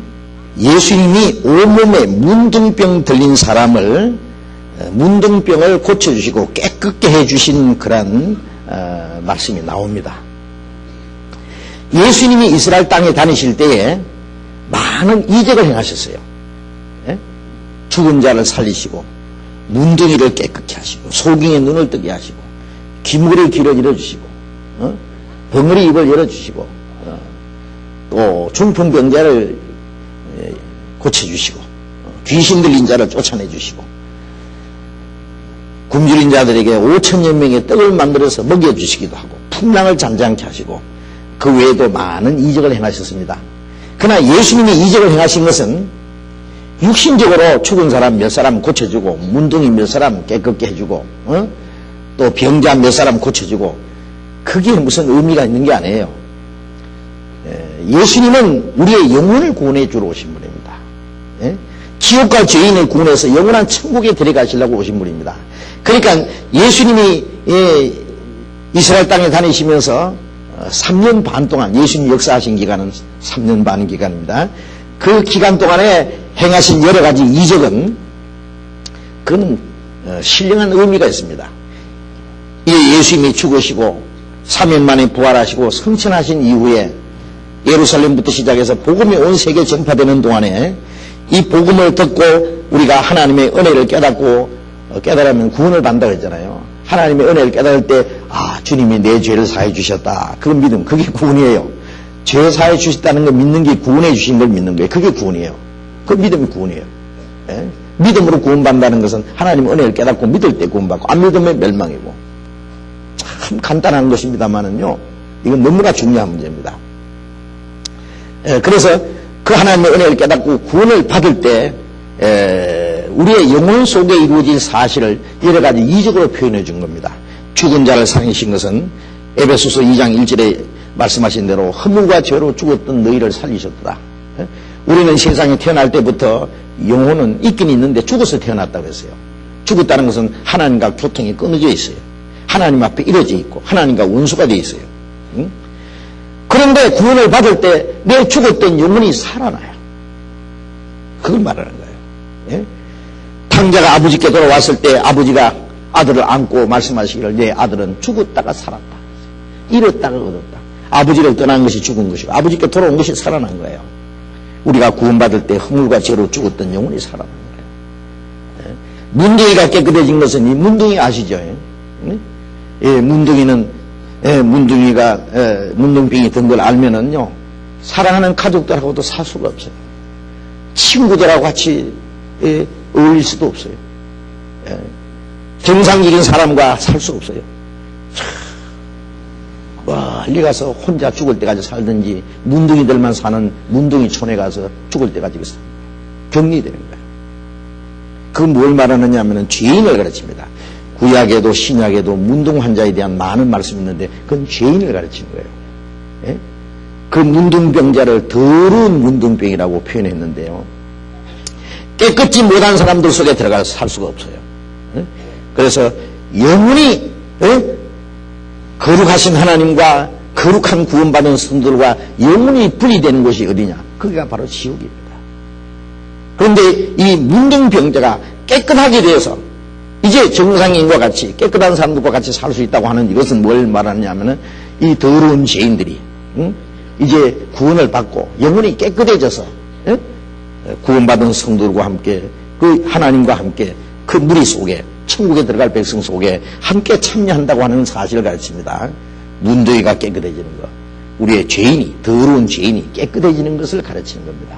예수님이 온몸에 문둥병 들린 사람을 문둥병을 고쳐주시고 깨끗게 해주신 그런 말씀이 나옵니다. 예수님이 이스라엘 땅에 다니실 때에 많은 이적을 행하셨어요. 예? 죽은 자를 살리시고 문둥이를 깨끗게 하시고 소경의 눈을 뜨게 하시고 기물의 귀를 열어주시고 벙어리 입을 열어주시고 또 중풍병자를 고쳐주시고 귀신 들린 자를 쫓아내주시고 굶주린 자들에게 5천여 명의 떡을 만들어서 먹여주시기도 하고 풍랑을 잠잠케 하시고 그 외에도 많은 이적을 행하셨습니다. 그러나 예수님이 이적을 행하신 것은 육신적으로 죽은 사람 몇 사람 고쳐주고 문둥이 몇 사람 깨끗게 해주고 또 병자 몇 사람 고쳐주고 그게 무슨 의미가 있는 게 아니에요. 예수님은 우리의 영혼을 구원해 주러 오신 분입니다. 지옥과 죄인을 구원해서 영원한 천국에 데려가시려고 오신 분입니다. 그러니까 예수님이 이스라엘 땅에 다니시면서 3년 반 동안 예수님 역사하신 기간은 3년 반 기간입니다. 그 기간 동안에 행하신 여러 가지 이적은 그건 신령한 의미가 있습니다. 예수님이 죽으시고 3년 만에 부활하시고 성천하신 이후에 예루살렘부터 시작해서 복음이 온 세계에 전파되는 동안에 이 복음을 듣고 우리가 하나님의 은혜를 깨달으면 구원을 받는다고 했잖아요. 하나님의 은혜를 깨달을 때 주님이 내 죄를 사해 주셨다. 그 믿음, 그게 구원이에요. 죄 사해 주셨다는 걸 믿는 게 구원해 주신 걸 믿는 거예요. 그게 구원이에요. 그 믿음이 구원이에요. 예? 믿음으로 구원받는다는 것은 하나님의 은혜를 깨닫고 믿을 때 구원받고 안 믿으면 멸망이고 참 간단한 것입니다만은요 이건 너무나 중요한 문제입니다. 그래서 그 하나님의 은혜를 깨닫고 구원을 받을 때 우리의 영혼 속에 이루어진 사실을 여러 가지 이적으로 표현해 준 겁니다. 죽은 자를 살리신 것은 에베소서 2장 1절에 말씀하신 대로 허물과 죄로 죽었던 너희를 살리셨다. 우리는 세상에 태어날 때부터 영혼은 있긴 있는데 죽어서 태어났다고 했어요. 죽었다는 것은 하나님과 교통이 끊어져 있어요. 하나님 앞에 이뤄져 있고 하나님과 원수가 되어 있어요. 그런데 구원을 받을 때 내 죽었던 영혼이 살아나요. 그걸 말하는 거예요. 예? 탕자가 아버지께 돌아왔을 때 아버지가 아들을 안고 말씀하시기를 내 아들은 죽었다가 살았다. 잃었다가 얻었다. 아버지를 떠난 것이 죽은 것이고 아버지께 돌아온 것이 살아난 거예요. 우리가 구원받을 때 허물과 죄로 죽었던 영혼이 살아난 거예요. 예? 문둥이가 깨끗해진 것은 이 문둥이 아시죠? 예? 문둥이는 문둥이가 문둥병이 든 걸 알면은요 사랑하는 가족들하고도 살 수가 없어요. 친구들하고 같이 어울릴 수도 없어요. 정상적인 사람과 살 수 없어요. 멀리 가서 혼자 죽을 때까지 살든지 문둥이들만 사는 문둥이촌에 가서 죽을 때까지 격리되는 거예요. 그건 뭘 말하느냐 하면 죄인을 가르칩니다. 구약에도 신약에도 문둥 환자에 대한 많은 말씀이 있는데 그건 죄인을 가르치는 거예요. 예? 그 문둥병자를 더러운 문둥병이라고 표현했는데요. 깨끗지 못한 사람들 속에 들어가서 살 수가 없어요. 예? 그래서 영원히 거룩하신 하나님과 거룩한 구원받은 성들과 영원히 분리되는 곳이 어디냐? 그게 바로 지옥입니다. 그런데 이 문둥병자가 깨끗하게 되어서 이제 정상인과 같이 깨끗한 사람들과 같이 살 수 있다고 하는 이것은 뭘 말하느냐면은 이 더러운 죄인들이 이제 구원을 받고 영혼이 깨끗해져서 구원받은 성도들과 함께 그 하나님과 함께 그 무리 속에 천국에 들어갈 백성 속에 함께 참여한다고 하는 사실을 가르칩니다. 문둥이가 깨끗해지는 것, 우리의 죄인이 더러운 죄인이 깨끗해지는 것을 가르치는 겁니다.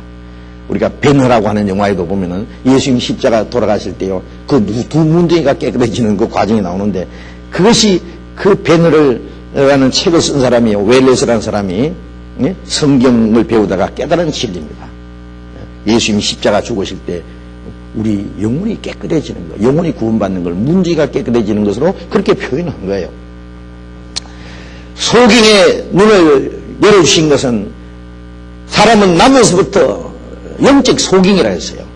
우리가 베너라고 하는 영화에도 보면은 예수님 십자가 돌아가실 때요 그 두 문둥이가 깨끗해지는 그 과정이 나오는데 그것이 그 베너라는 책을 쓴 사람이요 웰레스라는 사람이 성경을 배우다가 깨달은 진리입니다. 예수님 십자가 죽으실 때 우리 영혼이 깨끗해지는 것, 영혼이 구원받는 걸 문둥이가 깨끗해지는 것으로 그렇게 표현한 거예요. 소경의 눈을 열어주신 것은 사람은 나면서부터 영적 소경이라 했어요.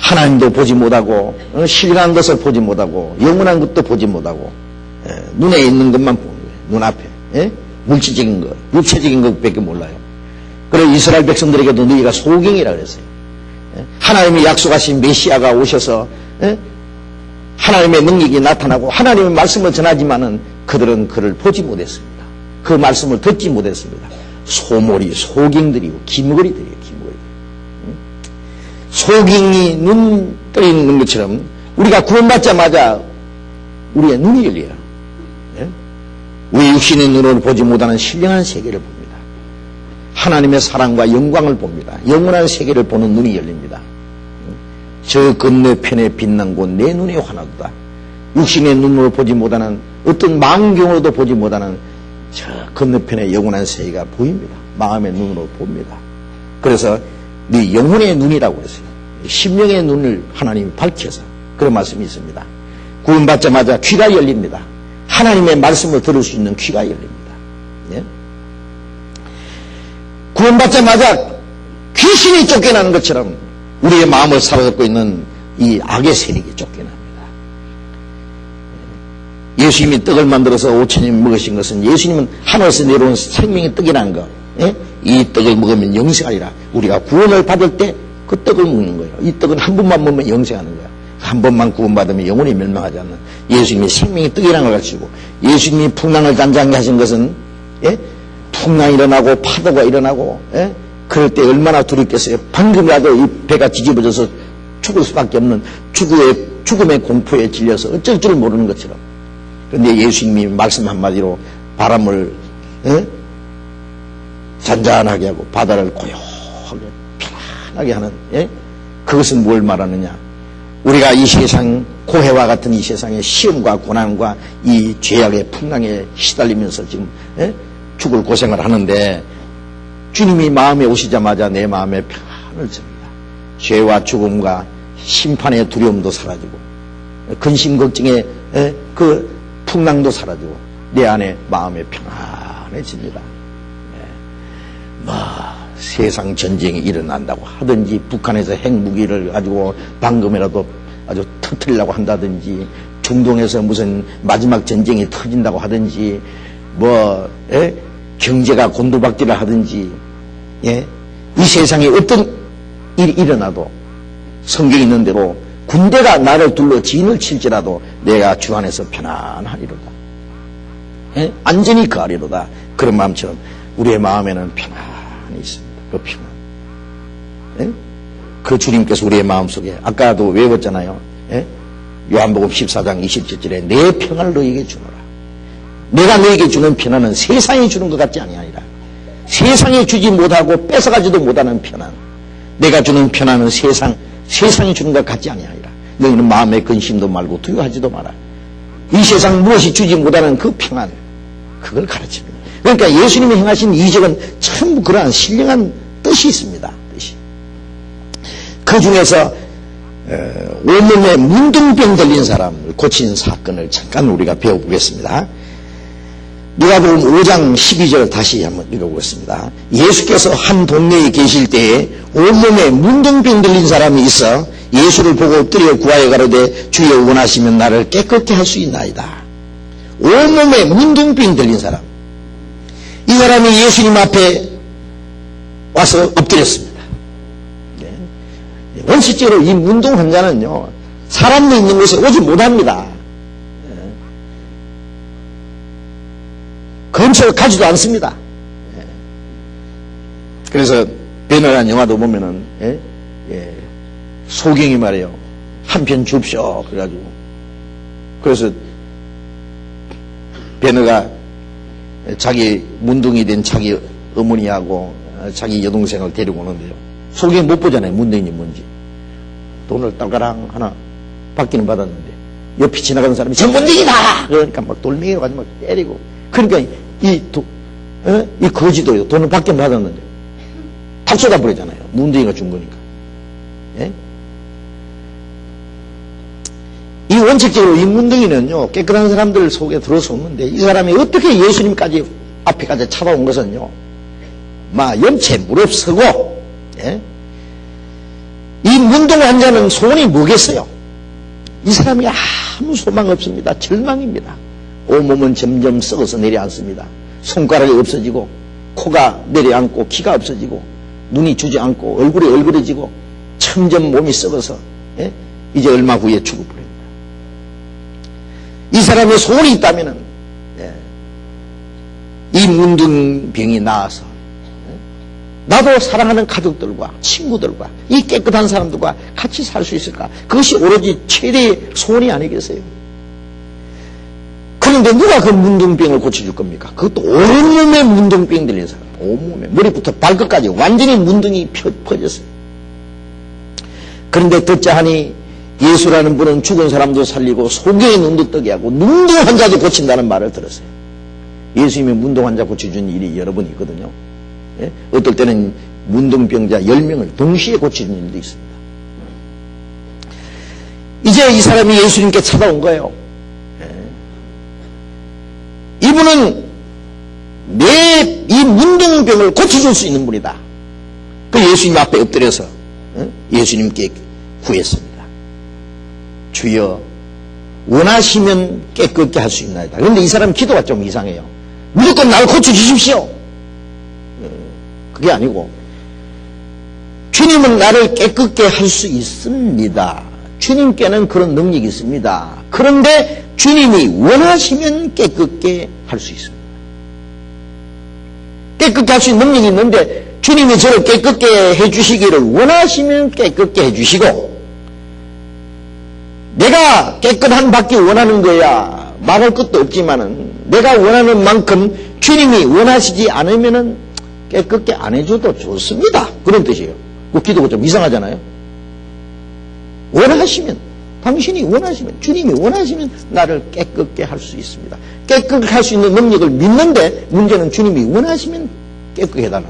하나님도 보지 못하고 신령한 것을 보지 못하고 영원한 것도 보지 못하고 눈에 있는 것만 보는 거예요. 눈앞에 물질적인 것, 육체적인 것밖에 몰라요. 그래서 이스라엘 백성들에게도 너희가 소경이라 그랬어요. 하나님이 약속하신 메시아가 오셔서 하나님의 능력이 나타나고 하나님의 말씀을 전하지만은 그들은 그를 보지 못했습니다. 그 말씀을 듣지 못했습니다. 소몰이 소경들이고 기머거리들이에요. 기머거리. 소경이 눈 떠 있는 것처럼 우리가 구원받자마자 우리의 눈이 열려요. 우리 육신의 눈으로 보지 못하는 신령한 세계를 봅니다. 하나님의 사랑과 영광을 봅니다. 영원한 세계를 보는 눈이 열립니다. 저 건너편에 빛난 곳 내 눈이 환하도다. 육신의 눈으로 보지 못하는 어떤 망경으로도 보지 못하는 저 건너편에 영원한 세계가 보입니다. 마음의 눈으로 봅니다. 그래서 네 영혼의 눈이라고 했어요. 심령의 눈을 하나님이 밝혀서 그런 말씀이 있습니다. 구원받자마자 귀가 열립니다. 하나님의 말씀을 들을 수 있는 귀가 열립니다. 예? 구원받자마자 귀신이 쫓겨나는 것처럼 우리의 마음을 사로잡고 있는 이 악의 세력이 쫓겨납니다. 예수님이 떡을 만들어서 5,000명 먹으신 것은 예수님은 하늘에서 내려온 생명의 떡이라는 것. 예? 이 떡을 먹으면 영생하리라. 우리가 구원을 받을 때 그 떡을 먹는 거예요. 이 떡은 한 번만 먹으면 영생하는 거예요. 한 번만 구원받으면 영원히 멸망하지 않는 예수님이 생명의 떡이라는 걸 가지고 예수님이 풍랑을 잔잔하게 하신 것은 풍랑이 일어나고 파도가 일어나고 그럴 때 얼마나 두렵겠어요. 방금이라도 이 배가 뒤집어져서 죽을 수밖에 없는 죽음의 공포에 질려서 어쩔 줄 모르는 것처럼. 그런데 예수님이 말씀 한마디로 바람을 잔잔하게 하고 바다를 고요하게 편안하게 하는 그것은 뭘 말하느냐. 우리가 이 세상 고해와 같은 이 세상의 시험과 고난과 이 죄악의 풍랑에 시달리면서 지금 죽을 고생을 하는데 주님이 마음에 오시자마자 내 마음에 평안을 줍니다. 죄와 죽음과 심판의 두려움도 사라지고 근심 걱정의 그 풍랑도 사라지고 내 안에 마음에 평안해집니다. 세상 전쟁이 일어난다고 하든지 북한에서 핵무기를 가지고 방금이라도 아주 터뜨리려고 한다든지 중동에서 무슨 마지막 전쟁이 터진다고 하든지 경제가 곤두박질을 하든지 이 세상에 어떤 일이 일어나도 성경에 있는 대로 군대가 나를 둘러 진을 칠지라도 내가 주 안에서 편안하리로다. 안전히 거하리로다. 그런 마음처럼 우리의 마음에는 평안이 있습니다. 그 평안. 그 주님께서 우리의 마음속에 아까도 외웠잖아요. 요한복음 14장 27절에 내 평안을 너희에게 주노라. 내가 너희에게 주는 평안은 세상이 주는 것 같지 아니하니라. 세상이 주지 못하고 뺏어가지도 못하는 평안. 내가 주는 평안은 세상이 주는 것 같지 아니하니라. 너희는 마음에 근심도 말고 두려워하지도 마라. 이 세상 무엇이 주지 못하는 그 평안, 그걸 가르칩니다. 그러니까 예수님이 행하신 이적은 전부 그러한 신령한 뜻이 있습니다. 뜻이. 그 중에서 온몸에 문둥병 걸린 사람을 고친 사건을 잠깐 우리가 배워보겠습니다. 누가복음 5장 12절 다시 한번 읽어보겠습니다. 예수께서 한 동네에 계실 때에 온몸에 문둥병 걸린 사람이 있어 예수를 보고 엎드려 구하여 가로되 주여 원하시면 나를 깨끗게 할 수 있나이다. 온몸에 문둥병 걸린 사람. 이 사람이 예수님 앞에 와서 엎드렸습니다. 원칙적으로 이 문둥 환자는요, 사람도 있는 곳에 오지 못합니다. 근처에 가지도 않습니다. 그래서 배너라는 영화도 보면은 소경이 말이에요. 한 편 줍쇼 그래가지고 그래서 배너가 자기 문둥이 된 자기 어머니하고 자기 여동생을 데리고 오는데요. 소경이 못 보잖아요. 문둥이인지 뭔지. 돈을 딸가랑 하나 받기는 받았는데 옆에 지나가는 사람이 저 문둥이다! 그러니까 막 돌멩이로 가지고 막 때리고. 그러니까 이 거지도요. 돈을 받긴 받았는데 탁 쏟아버리잖아요. 문둥이가 준 거니까. 이 원칙적으로 이 문둥이는요, 깨끗한 사람들 속에 들어서 오는데 이 사람이 어떻게 예수님까지 앞에까지 찾아온 것은요, 염체 무릎 서고 이 문둥 환자는 소원이 뭐겠어요? 이 사람이 아무 소망 없습니다. 절망입니다. 온몸은 점점 썩어서 내려앉습니다. 손가락이 없어지고 코가 내려앉고 귀가 없어지고 눈이 주저앉고 얼굴이 얼그러지고 점점 몸이 썩어서 이제 얼마 후에 죽어버립니다. 이 사람의 소원이 있다면은 이 문둥병이 나아서 나도 사랑하는 가족들과 친구들과 이 깨끗한 사람들과 같이 살 수 있을까? 그것이 오로지 최대의 소원이 아니겠어요? 그런데 누가 그 문둥병을 고쳐줄 겁니까? 그것도 온몸에 문둥병 들린 사람, 온몸에 머리부터 발끝까지 완전히 문둥이 퍼졌어요. 그런데 듣자 하니 예수라는 분은 죽은 사람도 살리고 소경의 눈도 뜨게 하고 문둥 환자도 고친다는 말을 들었어요. 예수님이 문둥 환자 고쳐준 일이 여러 번 있거든요. 어떨 때는 문둥병자 10명을 동시에 고치는 일도 있습니다. 이제 이 사람이 예수님께 찾아온 거예요. 이분은 내 이 문둥병을 고쳐줄 수 있는 분이다. 그 예수님 앞에 엎드려서 예수님께 구했습니다. 주여, 원하시면 깨끗게 할 수 있나이다. 그런데 이 사람 기도가 좀 이상해요. 무조건 나를 고쳐주십시오. 그게 아니고 주님은 나를 깨끗게 할 수 있습니다. 주님께는 그런 능력이 있습니다. 그런데 주님이 원하시면 깨끗게 할 수 있습니다. 깨끗게 할 수 있는 능력이 있는데 주님이 저를 깨끗게 해주시기를 원하시면 깨끗게 해주시고 내가 깨끗한 받기 원하는 거야 말할 것도 없지만은 내가 원하는 만큼 주님이 원하시지 않으면은 깨끗게 안 해줘도 좋습니다. 그런 뜻이에요. 그 기도가 좀 이상하잖아요. 원하시면, 당신이 원하시면, 주님이 원하시면 나를 깨끗게 할 수 있습니다. 깨끗게 할 수 있는 능력을 믿는데 문제는 주님이 원하시면 깨끗게 해달라는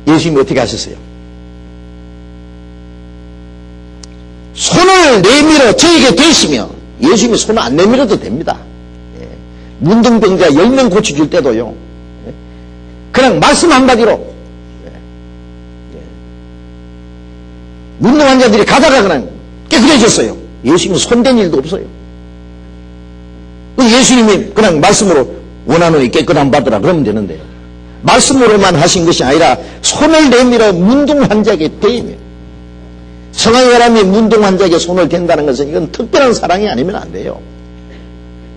거예요. 예수님이 어떻게 하셨어요? 손을 내밀어 저에게 대시며 예수님이 손을 안 내밀어도 됩니다. 문둥병자 10명 고쳐줄 때도요. 그냥 말씀 한마디로 문둥 환자들이 가다가 그냥 깨끗해졌어요. 예수님은 손댄 일도 없어요. 예수님이 그냥 말씀으로 원하노니 깨끗함 받으라 그러면 되는데요. 말씀으로만 하신 것이 아니라 손을 내밀어 문둥 환자에게 대며 성황의 사람이 문둥 환자에게 손을 댄다는 것은 이건 특별한 사랑이 아니면 안 돼요.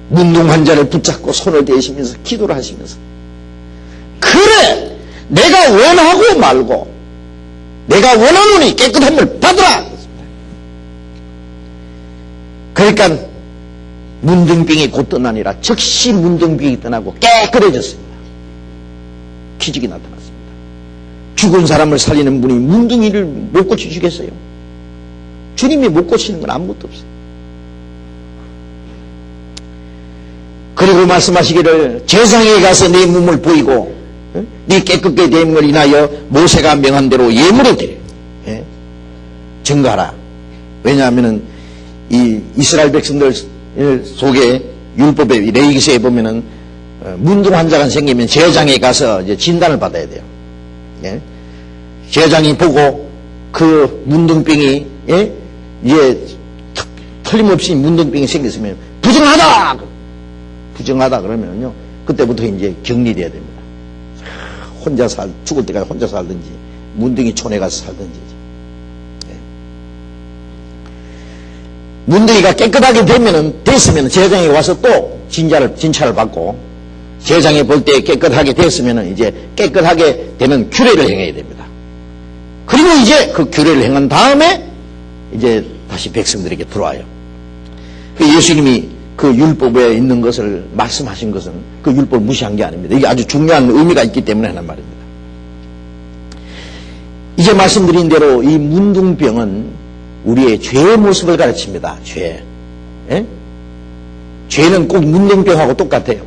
문둥 환자를 붙잡고 손을 대시면서 기도를 하시면서 그래 내가 원하고 말고 내가 원하노니 깨끗함을 받으라. 그러니까 문둥병이 곧 떠나니라 즉시 문둥병이 떠나고 깨끗해졌습니다. 기적이 나타났습니다. 죽은 사람을 살리는 분이 문둥이를 못 고쳐주겠어요? 주님이 못 고치는 건 아무것도 없어요. 그리고 말씀하시기를 제사장에 가서 네 몸을 보이고 네 깨끗게 된 걸 인하여 모세가 명한 대로 예물을 드려 증거하라. 왜냐하면 이 이스라엘 백성들 속에 율법에 레위기서에 보면은 문둥 환자가 생기면 제사장에 가서 이제 진단을 받아야 돼요. 제사장이 보고 그 문둥병이 이제 틀림없이 문둥병이 생겼으면 부정하다 그러면요 그때부터 이제 격리돼야 됩니다. 혼자 죽을 때까지 혼자 살든지 문둥이 촌에 가서 살든지. 문둥이가 깨끗하게 됐으면 제사장이 와서 또 진찰을 받고 제사장이 볼 때 깨끗하게 됐으면 이제 깨끗하게 되는 규례를 행해야 됩니다. 그리고 이제 그 규례를 행한 다음에 이제 다시 백성들에게 들어와요. 예수님이 그 율법에 있는 것을 말씀하신 것은 그 율법을 무시한 게 아닙니다. 이게 아주 중요한 의미가 있기 때문에 하는 말입니다. 이제 말씀드린 대로 이 문둥병은 우리의 죄의 모습을 가르칩니다. 죄. 죄는 꼭 문둥병하고 똑같아요.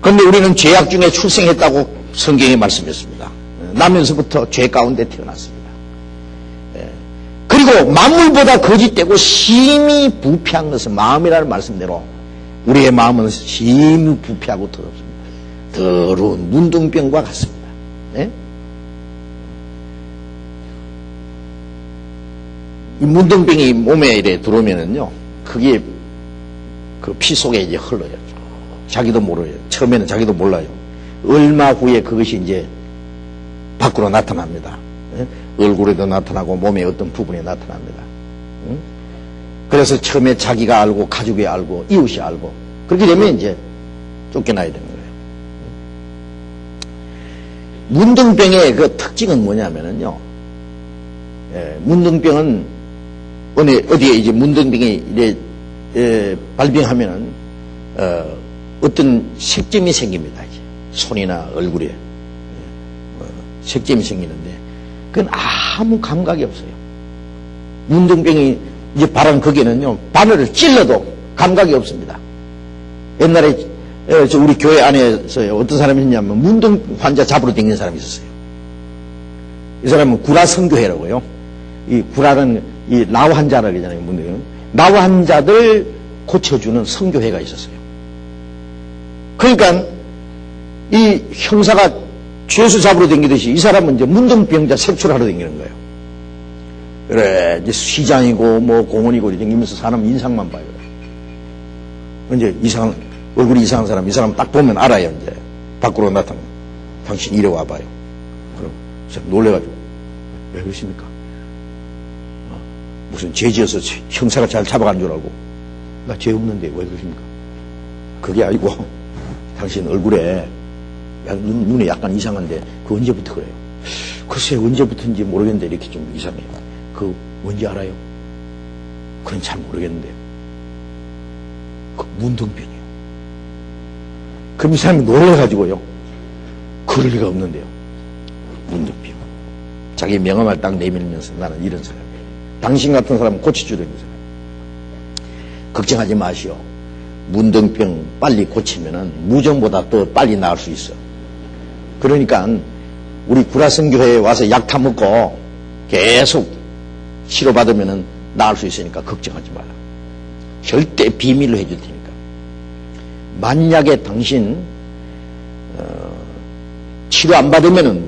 그런데 우리는 죄악 중에 출생했다고 성경에 말씀했습니다. 나면서부터 죄 가운데 태어났습니다. 그리고 만물보다 거짓되고 심히 부패한 것은 마음이라는 말씀대로 우리의 마음은 심히 부패하고 더럽습니다. 더러운 문둥병과 같습니다. 이 문둥병이 몸에 이래 들어오면은요, 그게 그 피 속에 이제 흘러요. 자기도 모르요. 처음에는 자기도 몰라요. 얼마 후에 그것이 이제 밖으로 나타납니다. 얼굴에도 나타나고 몸의 어떤 부분에 나타납니다. 그래서 처음에 자기가 알고, 가족이 알고, 이웃이 알고, 그렇게 되면 이제 쫓겨나야 되는 거예요. 문둥병의 그 특징은 뭐냐면은요, 문둥병은 어디에 이제 문둥병이 이제 발병하면은 어떤 색점이 생깁니다. 이제 손이나 얼굴에 색점이 생기는데 그건 아무 감각이 없어요. 문둥병이 이제 발한 거기는요, 바늘을 찔러도 감각이 없습니다. 옛날에 우리 교회 안에서 어떤 사람이 있냐면 문둥 환자 잡으러 다니는 사람이 있었어요. 이 사람은 구라 선교회라고요. 이 구라는 이 나우 환자라고 그러잖아요. 문둥 나우 환자들 고쳐주는 선교회가 있었어요. 그러니까 이 형사가 죄수 잡으러 다니듯이 이 사람은 이제 문둥병자 색출하러 다니는 거예요. 그래, 이제 시장이고, 뭐, 공원이고, 이렇게 다니면서 사람 인상만 봐요. 이제 얼굴이 이상한 사람, 이 사람 딱 보면 알아요, 이제. 밖으로 나타나면. 당신 이래 와봐요. 그럼, 놀래가지고, 왜 그러십니까? 무슨 죄 지어서 형사가 잘 잡아간 줄 알고, 나 죄 없는데 왜 그러십니까? 그게 아니고, 당신 얼굴에, 눈이 약간 이상한데, 그 언제부터 그래요? 글쎄, 언제부터인지 모르겠는데, 이렇게 좀 이상해요. 그 뭔지 알아요? 그건 잘 모르겠는데요. 그 문둥병이에요. 그럼 이 사람이 놀라가지고요. 그럴 리가 없는데요. 문둥병. 자기 명함을 딱 내밀면서 나는 이런 사람이에요. 당신 같은 사람은 고쳐주는 사람. 걱정하지 마시오. 문둥병 빨리 고치면은 무정보다 더 빨리 나을 수 있어. 그러니까 우리 구라선교회에 와서 약 타먹고 계속 치료받으면 나을 수 있으니까 걱정하지 말라. 절대 비밀로 해줄 테니까. 만약에 당신 치료 안 받으면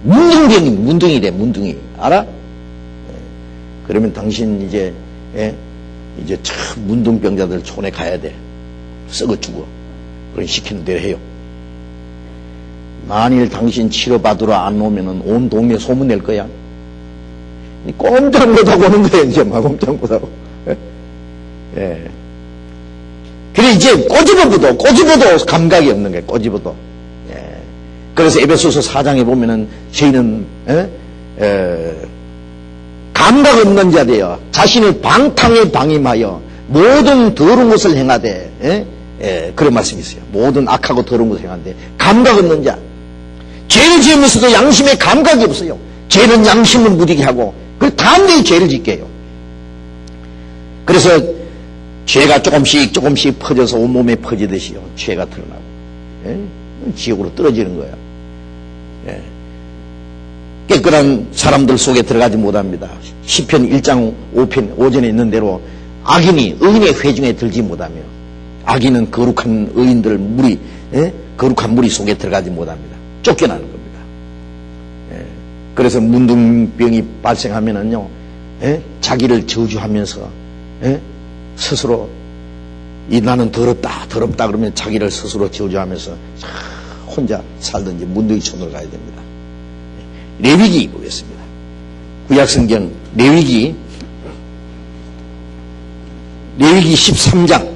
문둥이 돼. 문둥이 알아? 그러면 당신 이제 참 문둥병자들 촌에 가야 돼. 썩어 죽어. 그런 시키는 대로 해요. 만일 당신 치료받으러 안 오면은 온 동네 소문 낼 거야. 꼼짝 못하고 오는 거예요, 이제 막 꼼짝 못하고. 예. 그래, 이제 꼬집어도 감각이 없는 거예요, 꼬집어도. 예. 그래서 에베소서 4장에 보면은 저희는, 감각 없는 자되어 자신을 방탕에 방임하여 모든 더러운 것을 행하되, 그런 말씀이 있어요. 모든 악하고 더러운 것을 행하는데, 감각 없는 자. 죄를 지으면서도 양심에 감각이 없어요. 죄는 양심을 무디게 하고, 그 다음에 죄를 짓게 해요. 그래서 죄가 조금씩 퍼져서 온몸에 퍼지듯이요. 죄가 드러나고, 지옥으로 떨어지는 거예요. 예. 깨끗한 사람들 속에 들어가지 못합니다. 시편 1장 5편 5전에 있는 대로 악인이 의인의 회중에 들지 못하며 악인은 거룩한 의인들 거룩한 무리 속에 들어가지 못합니다. 쫓겨나는 겁니다. 그래서 문둥병이 발생하면은요, 자기를 저주하면서, 스스로, 나는 더럽다 그러면 자기를 스스로 저주하면서 혼자 살든지 문둥이 촌으로 가야 됩니다. 레위기 보겠습니다. 구약성경 레위기 13장.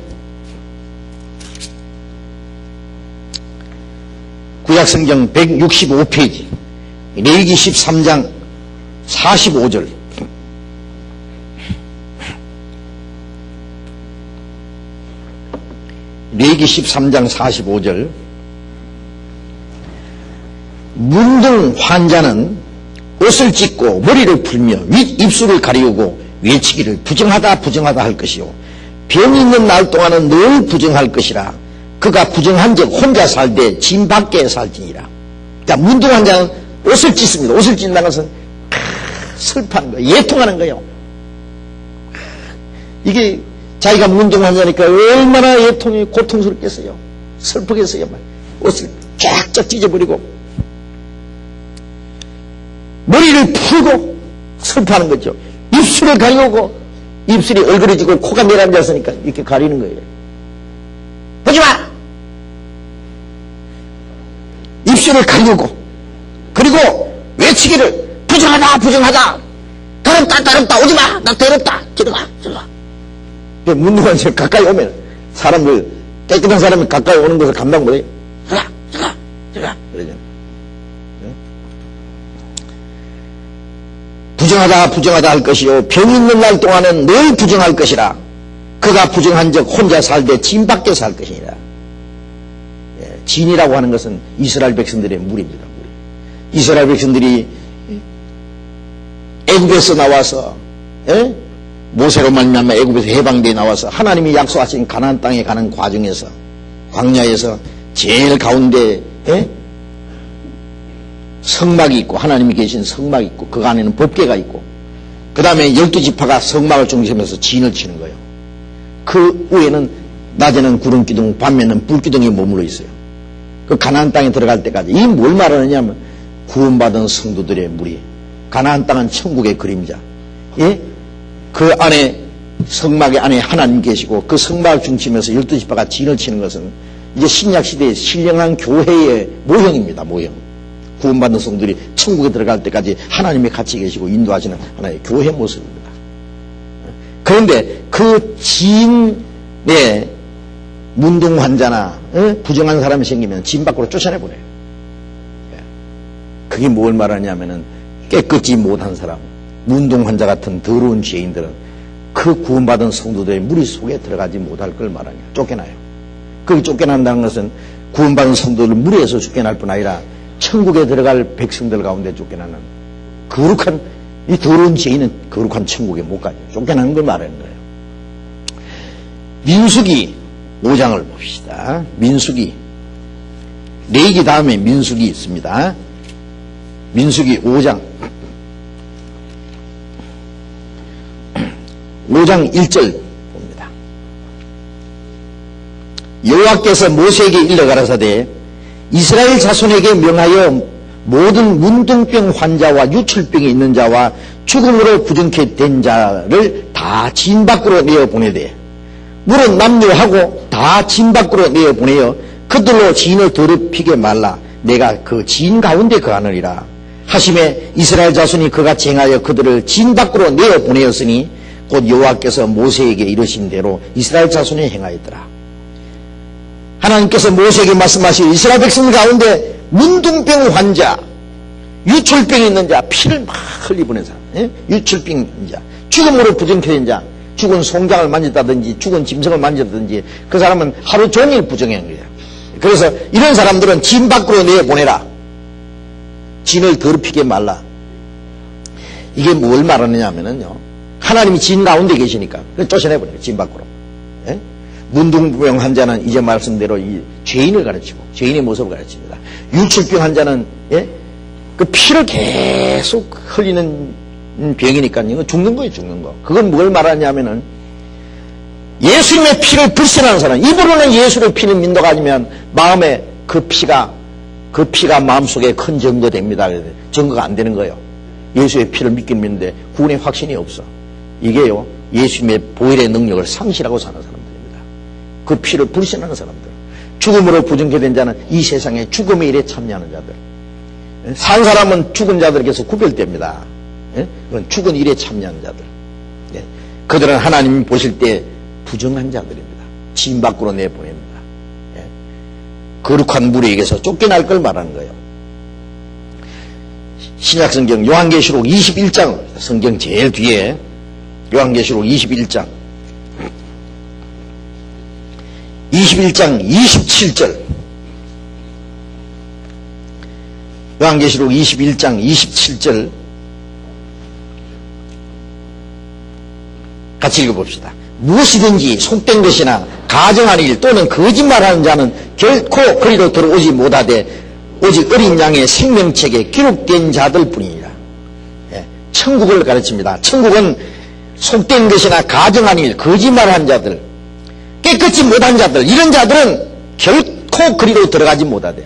구약성경 165페이지. 레위기 13장 45절. 레위기 13장 45절. 문둥 환자는 옷을 찢고 머리를 풀며 윗 입술을 가리우고 외치기를 부정하다 할 것이요. 병이 있는 날 동안은 늘 부정할 것이라. 그가 부정한 적 혼자 살되 진 밖에 살지니라. 자, 문둥 환자는 옷을 찢습니다. 옷을 찢는다는 것은 슬퍼하는 거예요. 예통하는 거예요. 이게 자기가 문둥 환자니까 얼마나 예통이 고통스럽겠어요. 슬프겠어요. 옷을 쫙쫙 찢어버리고 머리를 풀고 슬퍼하는 거죠. 입술을 가리고 입술이 얼그러지고 코가 내려앉았으니까 이렇게 가리는 거예요. 보지 마! 입술을 가리고 그리고 외치기를 부정하다 부정하다 더럽다 더럽다 오지마 나 더럽다 기도가 들어와. 문둥한 사람 가까이 오면 사람들 깨끗한 사람이 가까이 오는 것을 감당 못해요. 들어가 그러죠. 부정하다 할 것이요 병 있는 날 동안은 늘 부정할 것이라. 그가 부정한 적 혼자 살되 진밖에 살 것이니라. 진이라고 하는 것은 이스라엘 백성들의 물입니다. 이스라엘 백성들이 애굽에서 나와서 모세로 말미암아 애굽에서 해방되어 나와서 하나님이 약속하신 가나안 땅에 가는 과정에서 광야에서 제일 가운데 성막이 있고 하나님이 계신 성막이 있고 그 안에는 법궤가 있고 그 다음에 12지파가 성막을 중심해서 진을 치는 거예요. 그 위에는 낮에는 구름기둥 밤에는 불기둥이 머물러 있어요. 그 가나안 땅에 들어갈 때까지 이 뭘 말하느냐면 구원받은 성도들의 무리. 가나안 땅은 천국의 그림자. 그 안에 성막 안에 하나님 계시고 그 성막을 중심에서 12지파가 진을 치는 것은 이제 신약시대의 신령한 교회의 모형입니다. 모형. 구원받은 성도들이 천국에 들어갈 때까지 하나님이 같이 계시고 인도하시는 하나의 교회 모습입니다. 그런데 그 진의 문둥 환자나 부정한 사람이 생기면 진 밖으로 쫓아내보내요. 그게 뭘 말하냐면은 깨끗이 못한 사람, 문둥 환자 같은 더러운 죄인들은 그 구원받은 성도들의 무리 속에 들어가지 못할 걸 말하냐. 쫓겨나요. 거기 쫓겨난다는 것은 구원받은 성도들 무리에서 쫓겨날 뿐 아니라 천국에 들어갈 백성들 가운데 쫓겨나는 거룩한 이 더러운 죄인은 거룩한 천국에 못 가죠. 쫓겨나는 걸 말하는 거예요. 민수기 5장을 봅시다. 민수기 레위기 다음에 민수기 있습니다. 민수기 5장 1절 봅니다. 여호와께서 모세에게 일러 가라사대 이스라엘 자손에게 명하여 모든 문둥병 환자와 유출병이 있는 자와 죽음으로 부정케 된 자를 다 진 밖으로 내어보내되 물은 남녀하고 다 진 밖으로 내어보내어 그들로 진을 더럽히게 말라. 내가 그 진 가운데 거하느니라 하심에 이스라엘 자손이 그같이 행하여 그들을 진 밖으로 내어보내었으니 곧 여호와께서 모세에게 이르신 대로 이스라엘 자손이 행하였더라. 하나님께서 모세에게 말씀하신 이스라엘 백성 가운데 문둥병 환자, 유출병이 있는 자, 피를 막 흘리보낸 사람, 유출병 환자, 죽음으로 부정케 된 자, 죽은 송장을 만졌다든지 죽은 짐승을 만졌다든지 그 사람은 하루 종일 부정한 거예요. 그래서 이런 사람들은 진 밖으로 내보내라. 진을 더럽히게 말라. 이게 뭘 말하느냐 하면요. 하나님이 진 가운데 계시니까 쫓아내버려요. 진 밖으로. 문둥병 환자는 이제 말씀대로 이 죄인을 가르치고 죄인의 모습을 가르칩니다. 유출병 환자는 그 피를 계속 흘리는 병이니까요. 죽는 거예요. 죽는 거. 그건 뭘 말하냐면은 예수님의 피를 불신하는 사람, 입으로는 예수의 피를 민도가 아니면 마음에 그 피가 마음속에 큰 증거됩니다. 증거가 안 되는 거예요. 예수의 피를 믿긴 믿는데 구원의 확신이 없어. 이게요. 예수님의 보혈의 능력을 상실하고 사는 사람들입니다. 그 피를 불신하는 사람들. 죽음으로 부정케 된 자는 이 세상에 죽음의 일에 참여하는 자들. 산 사람은 죽은 자들에게서 구별됩니다. 그건 죽은 일에 참여하는 자들. 그들은 하나님이 보실 때 부정한 자들입니다. 진 밖으로 내보냅니다. 거룩한 무리에게서 쫓겨날 걸 말하는 거예요. 신약성경 요한계시록 21장 성경 제일 뒤에 요한계시록 21장 27절 요한계시록 21장 27절 같이 읽어봅시다. 무엇이든지 속된 것이나 가정한 일 또는 거짓말하는 자는 결코 그리로 들어오지 못하되 오직 어린 양의 생명책에 기록된 자들 뿐이니라. 천국을 가르칩니다. 천국은 속된 것이나 가정한 일, 거짓말한 자들, 깨끗이 못한 자들, 이런 자들은 결코 그리로 들어가지 못하되,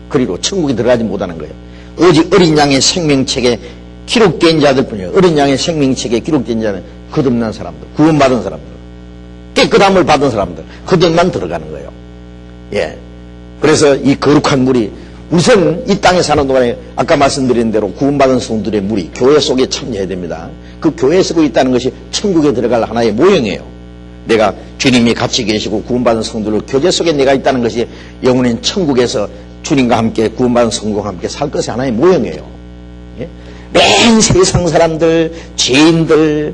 그리로 천국에 들어가지 못하는 거예요. 오직 어린 양의 생명책에 기록된 자들뿐이에요. 어린 양의 생명책에 기록된 자는 거듭난 사람들, 구원받은 사람들, 깨끗함을 받은 사람들, 그들만 들어가는 거예요. 예. 그래서 이 거룩한 물이 우선 이 땅에 사는 동안에 아까 말씀드린 대로 구원받은 성도들의 물이 교회 속에 참여해야 됩니다. 그 교회에 쓰고 있다는 것이 천국에 들어갈 하나의 모형이에요. 내가 주님이 같이 계시고 구원받은 성도들 교제 속에 내가 있다는 것이 영혼인 천국에서 주님과 함께 구원받은 성도와 함께 살 것이 하나의 모형이에요. 예? 맨 세상 사람들, 죄인들,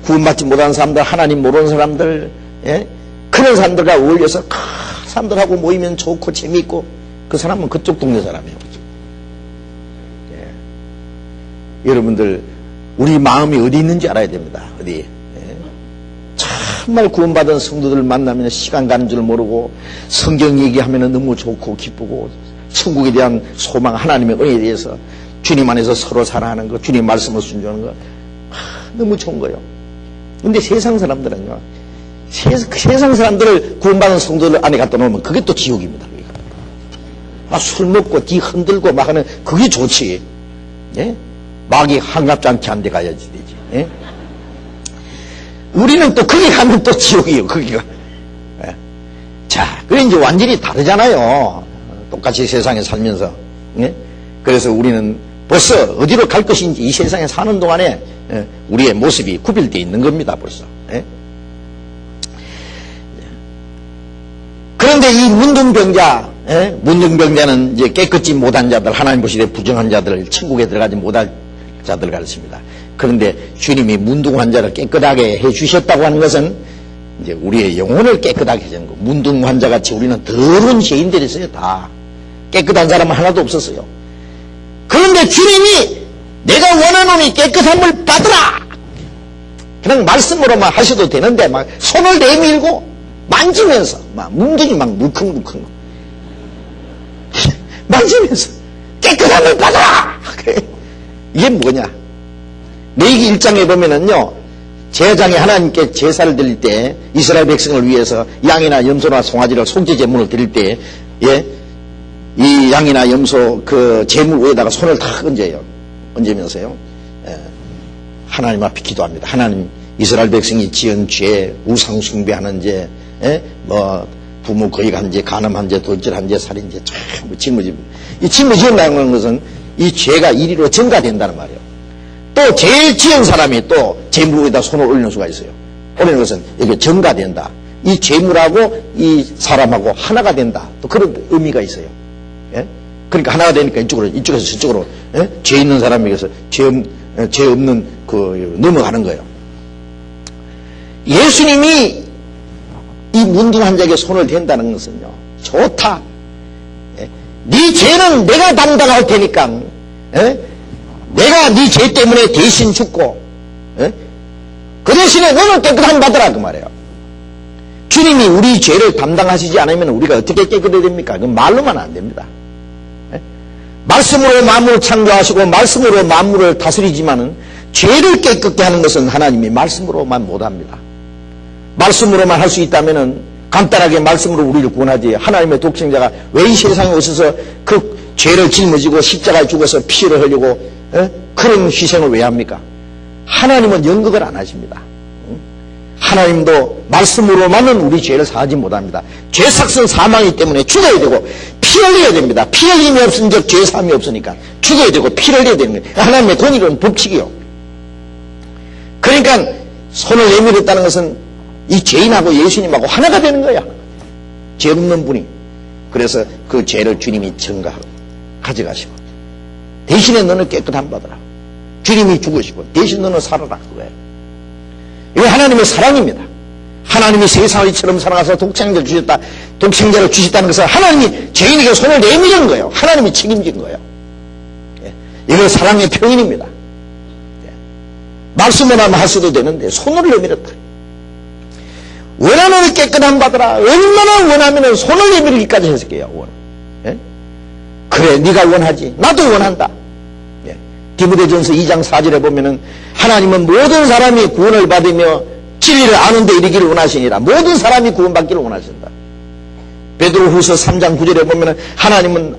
구원받지 못한 사람들, 하나님 모르는 사람들, 예? 그런 사람들과 어울려서 사람들하고 모이면 좋고 재미있고 그 사람은 그쪽 동네 사람이에요. 예. 여러분들 우리 마음이 어디 있는지 알아야 됩니다. 어디. 예. 정말 구원받은 성도들 만나면 시간 가는 줄 모르고 성경 얘기하면 너무 좋고 기쁘고 천국에 대한 소망, 하나님의 은혜에 대해서 주님 안에서 서로 사랑하는 거, 주님 말씀을 순종하는 거 너무 좋은 거예요. 근데 세상 사람들은요, 세상 사람들을 구원받은 성도들 안에 갖다 놓으면 그게 또 지옥입니다. 막 술 먹고 뒤 흔들고 막 하는 그게 좋지. 예? 막이 한갑지 않게 한 데 가야지 되지. 예? 우리는 또 거기 가면 또 지옥이에요. 거기가. 예. 자, 그래 이제 완전히 다르잖아요. 똑같이 세상에 살면서. 예? 그래서 우리는 벌써 어디로 갈 것인지 이 세상에 사는 동안에 우리의 모습이 구별되어 있는 겁니다. 벌써. 예? 그런데 이 문둥병자, 문둥병자는 이제 깨끗지 못한 자들, 하나님 보시되 부정한 자들을 천국에 들어가지 못할 자들을 가르칩니다. 그런데 주님이 문둥한 자를 깨끗하게 해주셨다고 하는 것은 이제 우리의 영혼을 깨끗하게 해주는 거. 문둥한 자 같이 우리는 더러운 죄인들이었어요. 다 깨끗한 사람은 하나도 없었어요. 그런데 주님이 내가 원하노니 깨끗함을 받으라. 그냥 말씀으로만 하셔도 되는데 막 손을 내밀고 만지면서 막 문둥이 막 물컹물컹 만지면서 깨끗함을 받아라. 이게 뭐냐? 레위기 1장에 보면은요, 제사장이 하나님께 제사를 드릴 때 이스라엘 백성을 위해서 양이나 염소나 송아지를 속죄 제물을 드릴 때, 예, 이 양이나 염소 그 제물 위에다가 손을 탁 얹어요. 얹으면서요, 예, 하나님 앞에 기도합니다. 하나님, 이스라엘 백성이 지은 죄, 우상 숭배하는 죄, 예? 뭐 부모 거역한 죄, 간음한 죄, 돌질한 죄, 살인 죄, 참 짊어집니다. 이 짊어진다는 것은 이 죄가 이리로 전가된다는 말이에요. 또 제일 지은 사람이 또 재물 위에다 손을 올리는 수가 있어요. 올리는 것은 이게 전가된다. 이 죄물하고 이 사람하고 하나가 된다. 또 그런 의미가 있어요. 예? 그러니까 하나가 되니까 이쪽에서 저쪽으로, 예? 죄 있는 사람에게서 죄 없는 넘어가는 거예요. 예수님이 이 문둥한 자에게 손을 댄다는 것은요, 좋다. 예? 네 죄는 내가 담당할 테니까, 예? 내가 네 죄 때문에 대신 죽고, 예? 그 대신에 너는 깨끗함 받으라 그 말이에요. 주님이 우리 죄를 담당하시지 않으면 우리가 어떻게 깨끗해야 됩니까? 그건 말로만 안 됩니다. 예? 말씀으로 만물을 창조하시고 말씀으로 만물을 다스리지만은 죄를 깨끗게 하는 것은 하나님이 말씀으로만 못합니다. 말씀으로만 할 수 있다면은 간단하게 말씀으로 우리를 구원하지, 하나님의 독생자가 왜 이 세상에 오셔서 그 죄를 짊어지고 십자가에 죽어서 피를 흘리고 그런 희생을 왜 합니까? 하나님은 연극을 안 하십니다. 하나님도 말씀으로만은 우리 죄를 사하지 못합니다. 죄 삭은 사망이기 때문에 죽어야 되고 피 흘려야 됩니다. 피 흘림이 없은 적 죄 사함이 없으니까 죽어야 되고 피를 흘려야 되는 거예요. 하나님의 권위로는 법칙이요. 그러니까 손을 내밀었다는 것은 이 죄인하고 예수님하고 하나가 되는 거야. 죄 없는 분이. 그래서 그 죄를 주님이 전가하고 가져가시고 대신에 너는 깨끗함 받으라. 주님이 죽으시고 대신 너는 살아라. 그거예요. 이거 하나님의 사랑입니다. 하나님이 세상을 이처럼 사랑하셔서 독생자를 주셨다는 것은 하나님이 죄인에게 손을 내미는 거예요. 하나님이 책임진 거예요. 이거 사랑의 표현입니다. 말씀으로만 할 수도 되는데 손을 내밀었다. 원하는 깨끗함 받으라. 얼마나 원하면 손을 내밀기까지 해석해요. 예? 그래, 네가 원하지. 나도 원한다. 예. 디모데전서 2장 4절에 보면은 하나님은 모든 사람이 구원을 받으며 진리를 아는 데 이르기를 원하시니라. 모든 사람이 구원받기를 원하신다. 베드로후서 3장 9절에 보면은 하나님은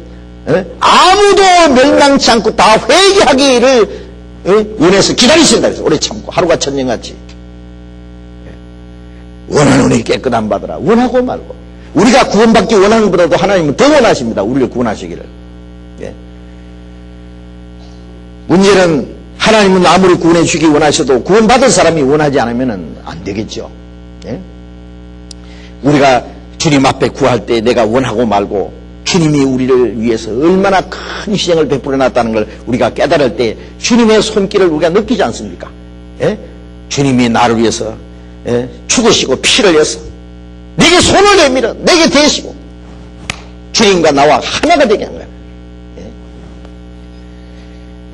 아무도 멸망치 않고 다 회개하기를 원해서 기다리신다 그래서 오래 참고 하루가 천년같이 원하노니 깨끗함 받으라. 원하고 말고 우리가 구원받기 원하는 것보다도 하나님은 더 원하십니다. 우리를 구원하시기를. 문제는 하나님은 아무리 구원해 주기 원하셔도 구원받을 사람이 원하지 않으면 안 되겠죠. 우리가 주님 앞에 구할 때 내가 원하고 말고 주님이 우리를 위해서 얼마나 큰 희생을 베풀어 놨다는 걸 우리가 깨달을 때 주님의 손길을 우리가 느끼지 않습니까? 주님이 나를 위해서 죽으시고 피를 내서 내게 손을 내밀어 내게 대시고 주님과 나와 하나가 되게 한 거야.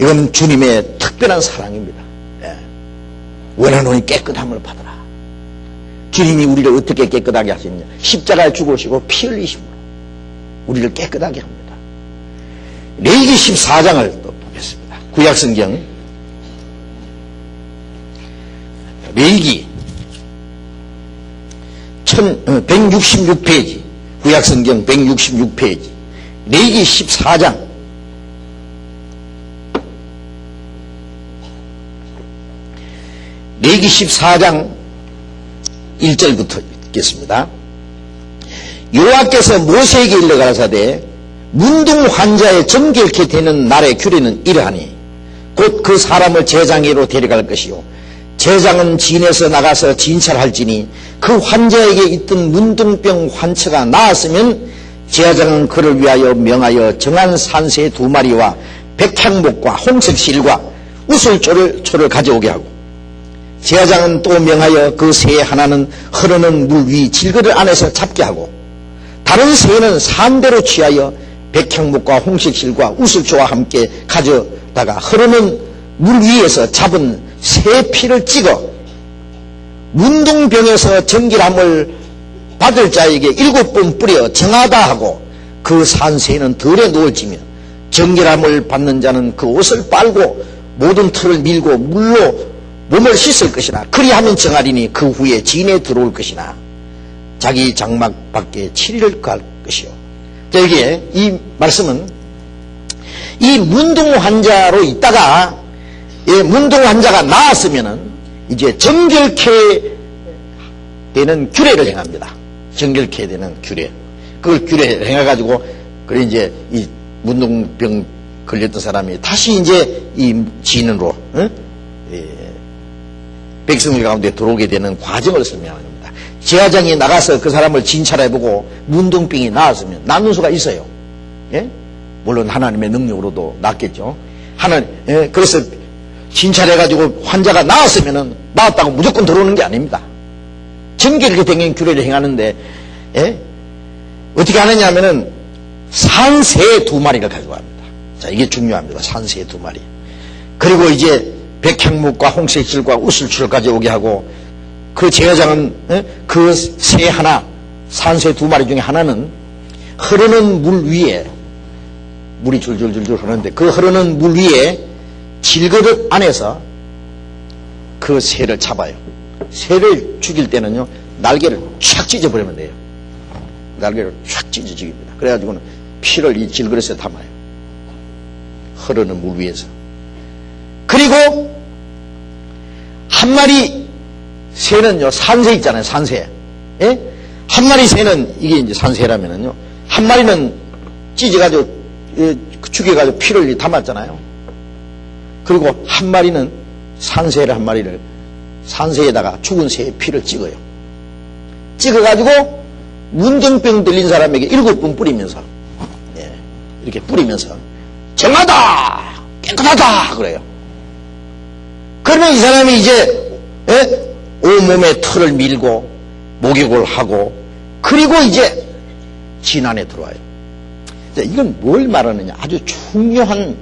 이건 주님의 특별한 사랑입니다. 원하노니 깨끗함을 받으라. 주님이 우리를 어떻게 깨끗하게 하시느냐. 십자가에 죽으시고 피 흘리심으로 우리를 깨끗하게 합니다. 레위기 14장을 또 보겠습니다. 구약성경 레위기 166페이지 구약성경 166페이지 레위기 14장 레위기 14장 1절부터 읽겠습니다. 여호와께서 모세에게 일러 가라사대 문둥 환자의 정결케 되는 날의 규례는 이러하니 곧 그 사람을 제장에로 데려갈 것이요 제장은 진에서 나가서 진찰할지니 그 환자에게 있던 문둥병 환처가 나았으면 제장은 그를 위하여 명하여 정한 산새 2마리와 백향목과 홍색실과 우슬초를 가져오게 하고 제사장은 또 명하여 그 새 하나는 흐르는 물 위 질그릇 안에서 잡게 하고 다른 새는 산대로 취하여 백향목과 홍색실과 우슬초와 함께 가져다가 흐르는 물 위에서 잡은 새 피를 찍어 문둥병에서 정결함을 받을 자에게 7번 뿌려 정하다 하고 그 산새는 덜에 누울지며 정결함을 받는 자는 그 옷을 빨고 모든 털을 밀고 물로 몸을 씻을 것이나 그리하면 정하리니 그 후에 진에 들어올 것이나 자기 장막 밖에 7일을 갈 것이요. 자, 여기에 이 말씀은 이 문둥 환자로 있다가 문둥 환자가 나았으면은 이제 정결케 되는 규례를 행합니다. 정결케 되는 규례. 그걸 규례를 행해가지고 그래 이제 이 문둥병 걸렸던 사람이 다시 이제 이 진으로 백성들 가운데 들어오게 되는 과정을 설명하는 겁니다. 제사장이 나가서 그 사람을 진찰해보고 문둥병이 나았으면 낫는 수가 있어요. 물론 하나님의 능력으로도 낫겠죠. 그래서 진찰해가지고 환자가 나았으면 나았다고 무조건 들어오는 게 아닙니다. 정결케 된 규례를 행하는데 어떻게 하느냐 하면은 산새 2마리를 가져갑니다. 자, 이게 중요합니다. 산새 2마리. 그리고 이제 백향목과 홍색실과 우슬초를 가져오게 하고 그 제사장은 그 새 하나 산새 2마리 중에 하나는 흐르는 물 위에 물이 줄줄줄줄 흐르는데 그 흐르는 물 위에 질그릇 안에서 그 새를 잡아요. 새를 죽일 때는요 날개를 촥 찢어버리면 돼요. 날개를 촥 찢어 죽입니다. 그래가지고는 피를 이 질그릇에 담아요. 흐르는 물 위에서. 그리고 한 마리 새는요 산새 있잖아요. 산새. 한 마리 새는 이게 이제 산새라면은요 한 마리는 찢어가지고 죽여가지고 피를 담았잖아요. 그리고 한 마리는 산새를 한 마리를 산새에다가 죽은 새의 피를 찍어요. 찍어가지고 문둥병 들린 사람에게 7번 뿌리면서 이렇게 뿌리면서 정하다 깨끗하다 그래요. 그러면 이 사람이 이제 온몸에 털을 밀고 목욕을 하고 그리고 이제 진 안에 들어와요. 이건 뭘 말하느냐 아주 중요한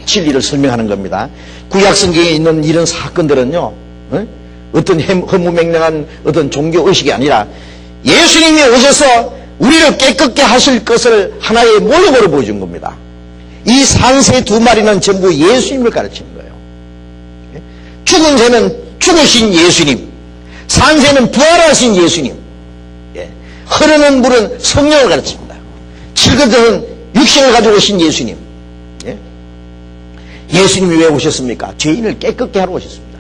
진리를 설명하는 겁니다. 구약성경에 있는 이런 사건들은요 어떤 허무맹랑한 어떤 종교의식이 아니라 예수님이 오셔서 우리를 깨끗게 하실 것을 하나의 모형으로 보여준 겁니다. 이 산새 2마리는 전부 예수님을 가르치는 거예요. 죽은 새는 죽으신 예수님, 산새는 부활하신 예수님, 흐르는 물은 성령을 가르칩니다. 질그릇은 육신을 가지고 오신 예수님. 예? 예수님이 왜 오셨습니까? 죄인을 깨끗게 하러 오셨습니다.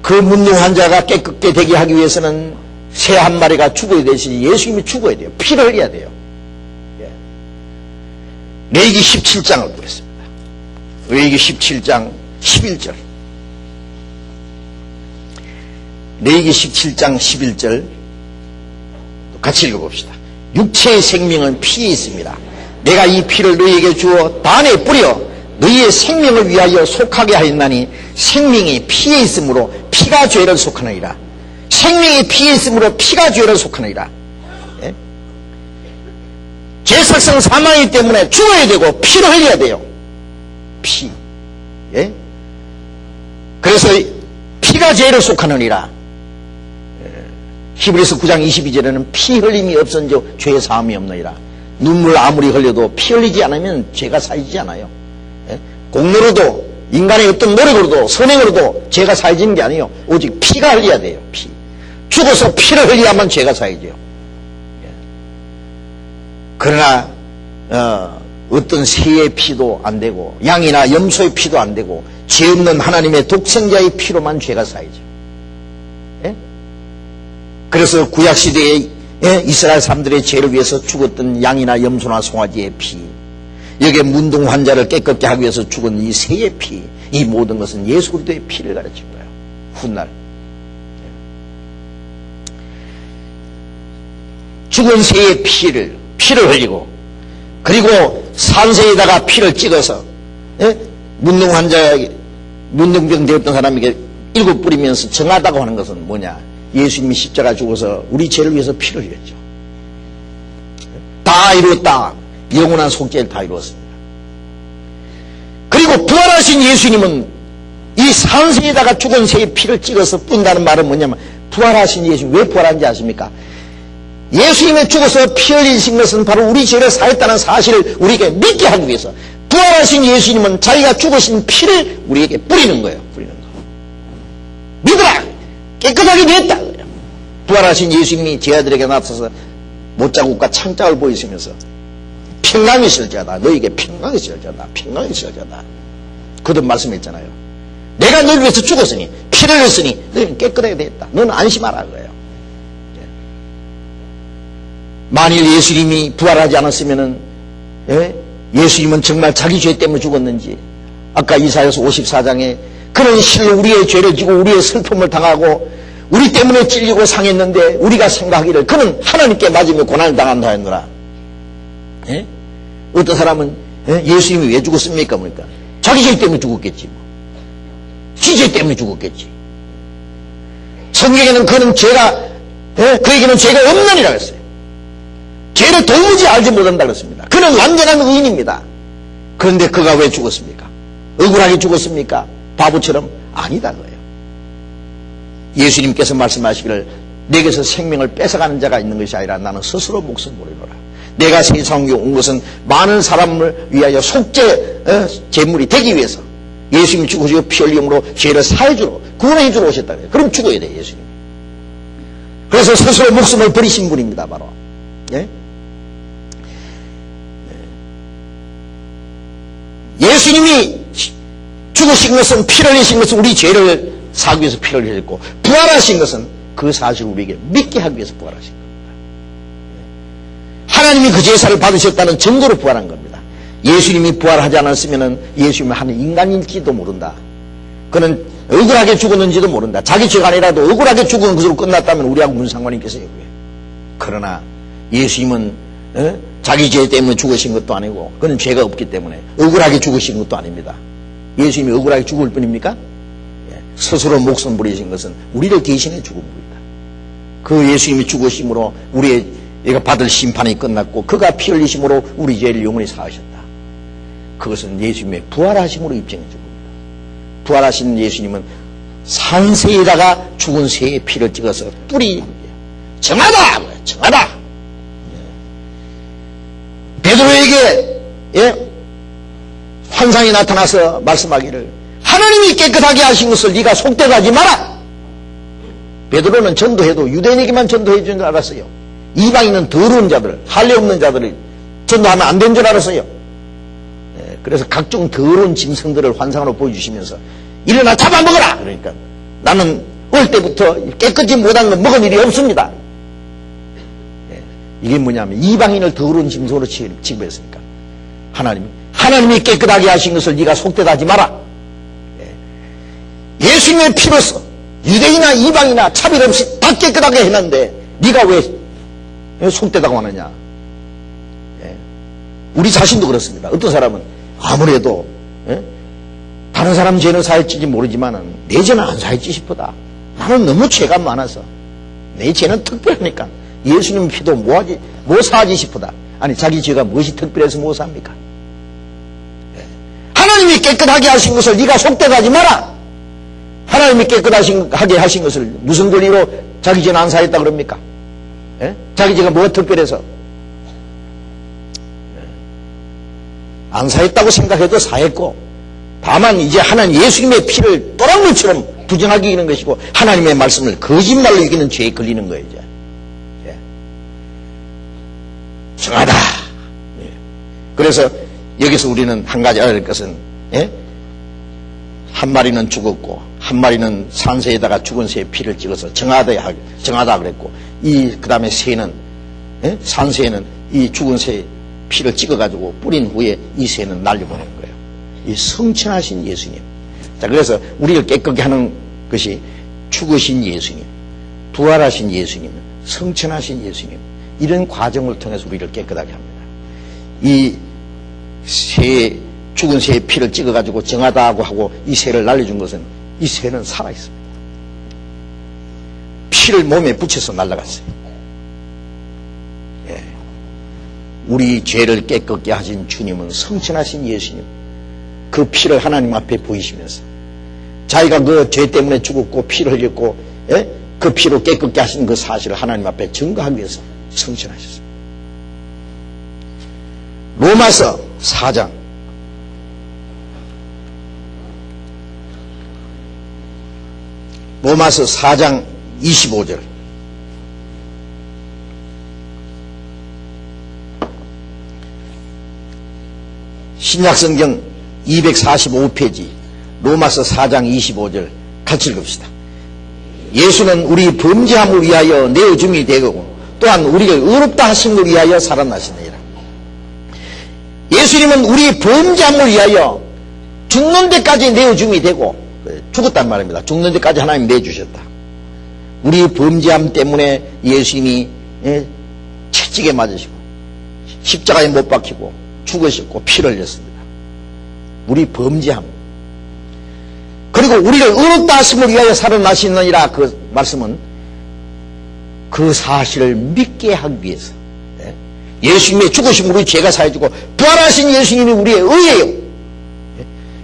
그 문둥 환자가 깨끗게 되게 하기 위해서는 새 한 마리가 죽어야 되시지 예수님이 죽어야 돼요. 피를 흘려야 돼요. 예. 레위기 17장을 보겠습니다. 레위기 17장 11절. 레위기 17장 11절 같이 읽어봅시다. 육체의 생명은 피에 있습니다. 내가 이 피를 너희에게 주어 단에 뿌려 너희의 생명을 위하여 속하게 하였나니 생명이 피에 있으므로 피가 죄를 속하느니라. 생명이 피에 있으므로 피가 죄를 속하느니라. 예? 죄삭성 사망이기 때문에 죽어야 되고 피를 흘려야 돼요. 피. 예? 그래서 피가 죄를 속하느니라. 히브리서 9장 22절에는 피 흘림이 없은즉 죄의 사함이 없느니라. 눈물 아무리 흘려도 피 흘리지 않으면 죄가 사해지지 않아요. 예? 공로로도 인간의 어떤 노력으로도 선행으로도 죄가 사해지는 게 아니에요. 오직 피가 흘려야 돼요. 피. 죽어서 피를 흘려야만 죄가 사해져요. 예. 그러나 어떤 새의 피도 안 되고 양이나 염소의 피도 안 되고 죄 없는 하나님의 독생자의 피로만 죄가 사해져요. 예? 그래서 구약시대에 이스라엘 사람들의 죄를 위해서 죽었던 양이나 염소나 송아지의 피, 여기에 문둥 환자를 깨끗게 하기 위해서 죽은 이 새의 피, 이 모든 것은 예수 그리스도의 피를 가르친 거예요. 훗날 죽은 새의 피를 흘리고, 그리고 산새에다가 피를 찍어서 문둥 환자에게, 문둥병 되었던 사람에게 일곱 뿌리면서 정하다고 하는 것은 뭐냐? 예수님이 십자가 죽어서 우리 죄를 위해서 피를 흘렸죠. 다 이루었다. 영원한 속죄를 다 이루었습니다. 그리고 부활하신 예수님은 이 산새에다가 죽은 새의 피를 찍어서 뿌린다는 말은 뭐냐면, 부활하신 예수님 왜 부활한지 아십니까? 예수님이 죽어서 피 흘리신 것은 바로 우리 죄를 사했다는 사실을 우리에게 믿게 하기 위해서, 부활하신 예수님은 자기가 죽으신 피를 우리에게 뿌리는 거예요. 뿌리는 거. 믿으라! 깨끗하게 됐다! 부활하신 예수님이 제 아들에게 나타나서 못자국과 창자를 보이시면서 평강이 있을지어다. 너에게 평강이 있을지어다. 평강이 있을지어다. 그도 말씀했잖아요. 내가 너를 위해서 죽었으니, 피를 흘렸으니 너희는 깨끗하게 됐다. 너는 안심하라 그래요. 만일 예수님이 부활하지 않았으면은, 예수님은 정말 자기 죄 때문에 죽었는지, 아까 이사야서 54장에 그는 실로 우리의 죄를 지고 우리의 슬픔을 당하고 우리 때문에 찔리고 상했는데 우리가 생각하기를 그는 하나님께 맞으며 고난을 당한다 했노라. 예? 어떤 사람은 예수님이 왜 죽었습니까? 그러니까 자기 죄 때문에 죽었겠지. 뭐. 지 죄 때문에 죽었겠지. 성경에는 그는 죄가, 그에게는 죄가 없느니라 했어요. 죄를 도무지 알지 못한다 그랬습니다. 그는 완전한 의인입니다. 그런데 그가 왜 죽었습니까? 억울하게 죽었습니까? 바보처럼? 아니다 그래요. 예수님께서 말씀하시기를 내게서 생명을 뺏어가는 자가 있는 것이 아니라 나는 스스로 목숨 버리노라. 내가 세상에 온 것은 많은 사람을 위하여 속죄 제물이 되기 위해서 예수님이 죽으시고 피 흘림으로 죄를 사해주러 구원해주러 오셨다 그래요. 그럼 죽어야 돼요 예수님. 그래서 스스로 목숨을 버리신 분입니다 바로. 예? 예수님이 죽으신 것은, 피를 흘리신 것은 우리 죄를 사기 위해서 피를 흘렸고, 부활하신 것은 그 사실을 우리에게 믿게 하기 위해서 부활하신 겁니다. 하나님이 그 제사를 받으셨다는 증거로 부활한 겁니다. 예수님이 부활하지 않았으면 예수님이 하는 인간일지도 모른다. 그는 억울하게 죽었는지도 모른다. 자기 죄가 아니라도 억울하게 죽은 것으로 끝났다면 우리하고 무슨 상관이 있겠어요. 그러나 예수님은 자기 죄 때문에 죽으신 것도 아니고, 그는 죄가 없기 때문에 억울하게 죽으신 것도 아닙니다. 예수님이 억울하게 죽을 뿐입니까? 스스로 목숨 버리신 것은 우리를 대신해 죽은 겁니다. 그 예수님이 죽으심으로 우리가 받을 심판이 끝났고, 그가 피 흘리심으로 우리 죄를 영원히 사하셨다. 그것은 예수님의 부활하심으로 입증해 준 겁니다. 부활하신 예수님은 산새에다가 죽은 새의 피를 찍어서 뿌리, 정하다! 정하다! 베드로에게 환상이 나타나서 말씀하기를 하나님이 깨끗하게 하신 것을 네가 속되게 하지 마라. 베드로는 전도해도 유대인에게만 전도해 주는 줄 알았어요. 이방인은 더러운 자들, 할례 없는 자들을 전도하면 안 된 줄 알았어요. 그래서 각종 더러운 짐승들을 환상으로 보여주시면서 일어나 잡아먹어라! 그러니까 나는 어릴 때부터 깨끗이 못한 건 먹은 일이 없습니다. 이게 뭐냐면 이방인을 더러운 짐승으로 취급했으니까 하나님이 깨끗하게 하신 것을 네가 속되다 하지 마라. 예수님의 피로서 유대인이나 이방이나 차별 없이 다 깨끗하게 해놨는데 네가 왜 속되다고 하느냐. 우리 자신도 그렇습니다. 어떤 사람은 아무래도 다른 사람 죄는 사할지 모르지만은 내 죄는 안 사할지 싶다. 나는 너무 죄가 많아서 내 죄는 특별하니까 예수님 피도 뭐 사하지 싶다. 아니 자기 죄가 무엇이 특별해서 뭐 삽니까? 하나님이 깨끗하게 하신 것을 네가 속되게 하지 마라. 하나님이 깨끗하게 하신 것을 무슨 권리로 자기 죄는 안 사했다 그럽니까? 자기 죄가 뭐가 특별해서? 안 사했다고 생각해도 사했고, 다만 이제 하나님 예수님의 피를 또랑물처럼 부정하게 이기는 것이고 하나님의 말씀을 거짓말로 이기는 죄에 걸리는 거예요. 이제 정하다. 그래서 여기서 우리는 한 가지 알아야 할 것은 한 마리는 죽었고 한 마리는 산새에다가 죽은 새의 피를 찍어서 정하다 그랬고 그 다음에 새는 산새는 이 죽은 새의 피를 찍어가지고 뿌린 후에 이 새는 날려보낸 거예요. 이 성천하신 예수님. 자, 그래서 우리를 깨끗게 하는 것이 죽으신 예수님, 부활하신 예수님, 성천하신 예수님, 이런 과정을 통해서 우리를 깨끗하게 합니다. 이 죽은 새의 피를 찍어가지고 정하다고 하고 이 새를 날려준 것은 이 새는 살아있습니다. 피를 몸에 붙여서 날아갔어요. 우리 죄를 깨끗게 하신 주님은 성천하신 예수님, 그 피를 하나님 앞에 보이시면서 자기가 그 죄 때문에 죽었고 피를 흘렸고 그 피로 깨끗게 하신 그 사실을 하나님 앞에 증거하기 위해서 성천하셨습니다. 로마서 4장 로마서 4장 25절 신약성경 245페이지 로마서 4장 25절 같이 읽읍시다. 예수는 우리 범죄함을 위하여 내어줌이 되고 또한 우리가 의롭다 하심을 위하여 살아나시느니라. 예수님은 우리 범죄함을 위하여 죽는 데까지 내어줌이 되고 죽었단 말입니다. 죽는 데까지 하나님 내주셨다. 우리 범죄함 때문에 예수님이 채찍에 맞으시고 십자가에 못 박히고 죽으셨고 피를 흘렸습니다. 우리 범죄함. 그리고 우리를 의롭다 하심을 위하여 살아나시느니라. 그 말씀은 그 사실을 믿게 하기 위해서 예수님의 죽으심으로 우리 죄가 사해지고 부활하신 예수님이 우리의 의예요.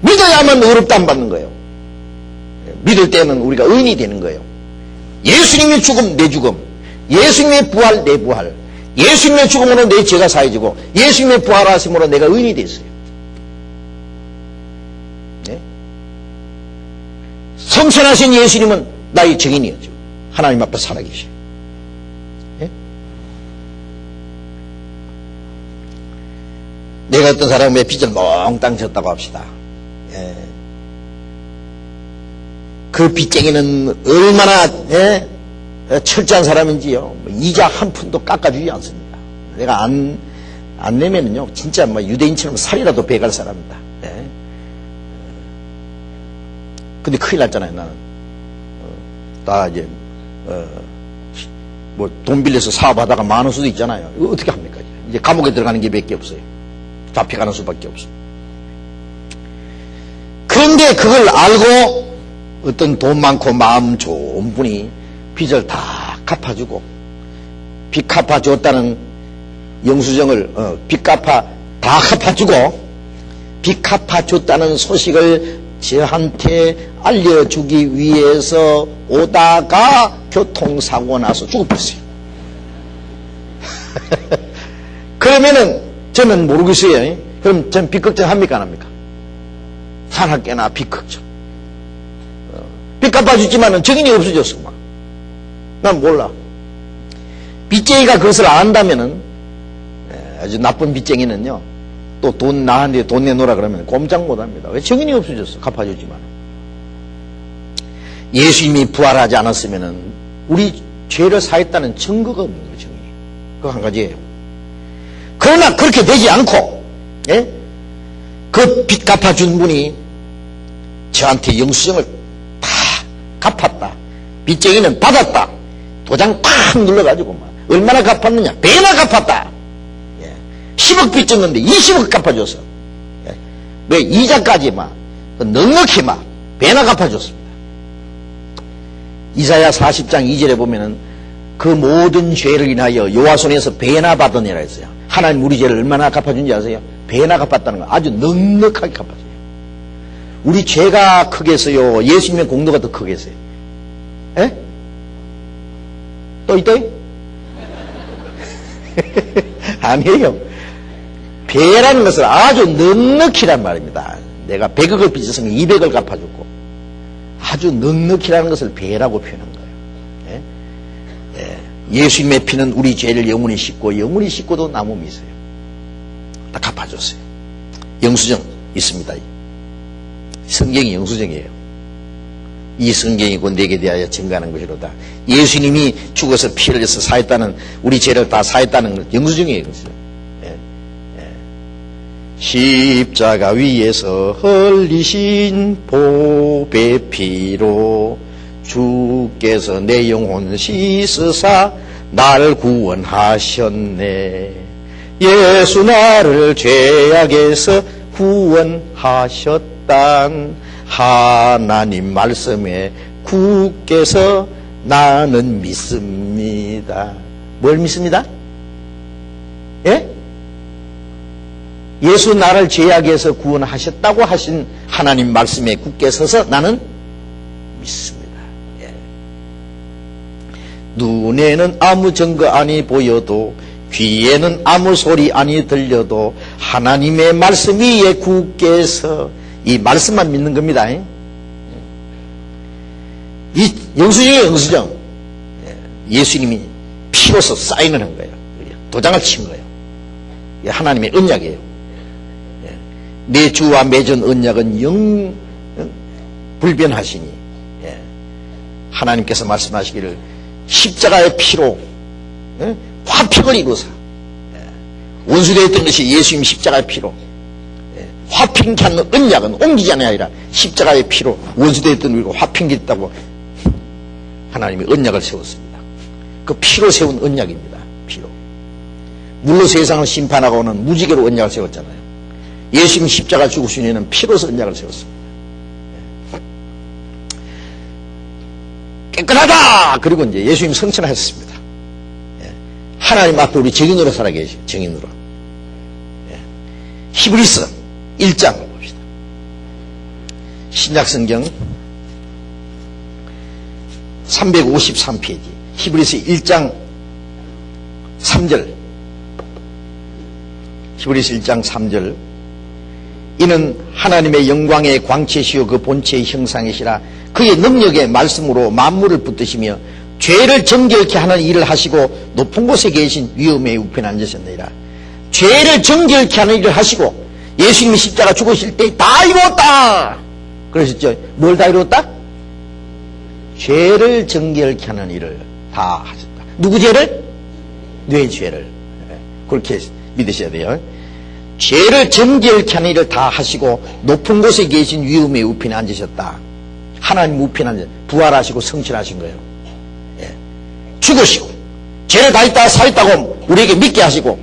믿어야만 의롭다함 받는 거예요. 믿을 때는 우리가 의인이 되는 거예요. 예수님의 죽음 내 죽음, 예수님의 부활 내 부활, 예수님의 죽음으로 내 죄가 사해지고 예수님의 부활하심으로 내가 의인이 됐어요. 성천하신 예수님은 나의 증인이었죠. 하나님 앞에 살아계셔요. 내가 어떤 사람의 빚을 몽땅 졌다고 합시다. 그 빚쟁이는 얼마나 철저한 사람인지요. 이자 한 푼도 깎아주지 않습니다. 내가 안 내면은요, 진짜 유대인처럼 살이라도 베갈 사람입니다. 근데 큰일 났잖아요, 나는. 다 이제, 돈 빌려서 사업하다가 많을 수도 있잖아요. 이거 어떻게 합니까? 이제 감옥에 들어가는 게 몇 개 없어요. 잡혀가는 수밖에 없어요. 그런데 그걸 알고 어떤 돈 많고 마음 좋은 분이 빚을 다 갚아주고, 빚 갚아줬다는 영수증을, 빚 다 갚아주고, 빚 갚아줬다는 소식을 저한테 알려주기 위해서 오다가 교통사고 나서 죽어버렸어요. 그러면은 저는 모르겠어요. 그럼 전 빚 걱정 합니까 안 합니까? 산학계나 빚 걱정. 빚 갚아줬지만은 증인이 없어졌어. 난 몰라. 빚쟁이가 그것을 안 한다면은, 아주 나쁜 빚쟁이는요, 또 나한테 돈 내놓으라 그러면 꼼짝 못 합니다. 왜? 정인이 없어졌어. 갚아줬지만. 예수님이 부활하지 않았으면은 우리 죄를 사했다는 증거가 없는 거예요, 증인이. 그거 한 가지예요. 그러나 그렇게 되지 않고, 예? 그 빚 갚아준 분이 저한테 영수증을 다 갚았다. 빚쟁이는 받았다. 도장 탁 눌러가지고 막 얼마나 갚았느냐? 배나 갚았다. 예. 10억 빚 졌는데 20억 갚아줬어. 예. 왜? 이자까지 막 넉넉히 막 배나 갚아줬습니다. 이사야 40장 2절에 보면은 그 모든 죄를 인하여 여호와 손에서 배나 받으니라 했어요. 하나님 우리 죄를 얼마나 갚아준지 아세요? 배나 갚았다는 거. 아주 넉넉하게 갚아줘요. 우리 죄가 크겠어요? 예수님의 공로가 더 크겠어요? 예? 또 있어요? 아니에요. 배라는 것은 아주 넉넉히란 말입니다. 내가 100억을 빚었으면 200을 갚아줬고, 아주 넉넉히라는 것을 배라고 표현한 거예요. 예? 예. 예수님의 피는 우리 죄를 영원히 씻고, 영원히 씻고도 남음이 있어요. 다 갚아줬어요. 영수증 있습니다. 성경이 영수증이에요. 이 성경이 곧 내게 대하여 증거하는 것이로다. 예수님이 죽어서 피를 흘려서 사했다는, 우리 죄를 다 사했다는 것, 영수증이에요. 예. 예. 십자가 위에서 흘리신 보배 피로 주께서 내 영혼 씻으사 날 구원하셨네. 예수 나를 죄악에서 구원하셨단 하나님 말씀에 굳게서 나는 믿습니다. 뭘 믿습니다? 예? 예수 나를 죄악에서 구원하셨다고 하신 하나님 말씀에 굳게 서서 나는 믿습니다. 예. 눈에는 아무 증거 아니 보여도, 귀에는 아무 소리 아니 들려도 하나님의 말씀 위에 굳게 서 이 말씀만 믿는 겁니다. 이 영수증이에요, 영수증. 예수님이 피로서 사인을 한 거예요. 도장을 친 거예요. 하나님의 언약이에요. 내 주와 맺은 언약은 불변하시니, 하나님께서 말씀하시기를 십자가의 피로 화평을 이루사, 원수되었던 것이 예수님 십자가의 피로 화평케 하는 언약은 옮기지 아니라 십자가의 피로 원수되었던 우리가 화평케 했다고 하나님이 언약을 세웠습니다. 그 피로 세운 언약입니다. 피로. 물로 세상을 심판하고는 무지개로 언약을 세웠잖아요. 예수님 십자가 죽으신 이는 피로서 언약을 세웠습니다. 깨끗하다! 그리고 이제 예수님 성천하셨습니다. 하나님 앞에 우리 증인으로 살아 계시죠. 증인으로. 히브리서 1장을 봅시다. 신약성경 353페이지 히브리서 1장 3절. 히브리서 1장 3절. 이는 하나님의 영광의 광채시요 그 본체의 형상이시라. 그의 능력의 말씀으로 만물을 붙드시며 죄를 정결케 하는 일을 하시고 높은 곳에 계신 위엄의 우편에 앉으셨느니라. 죄를 정결케 하는 일을 하시고, 예수님이 십자가 죽으실 때 다 이루었다 그러셨죠. 뭘 다 이루었다? 죄를 정결케 하는 일을 다 하셨다. 누구 죄를? 내 죄를. 그렇게 믿으셔야 돼요. 죄를 정결케 하는 일을 다 하시고 높은 곳에 계신 위엄의 우편에 앉으셨다. 하나님 우편에 앉으 부활하시고 성취하신 거예요. 죽으시고 죄를 다 있다 사했다고 우리에게 믿게 하시고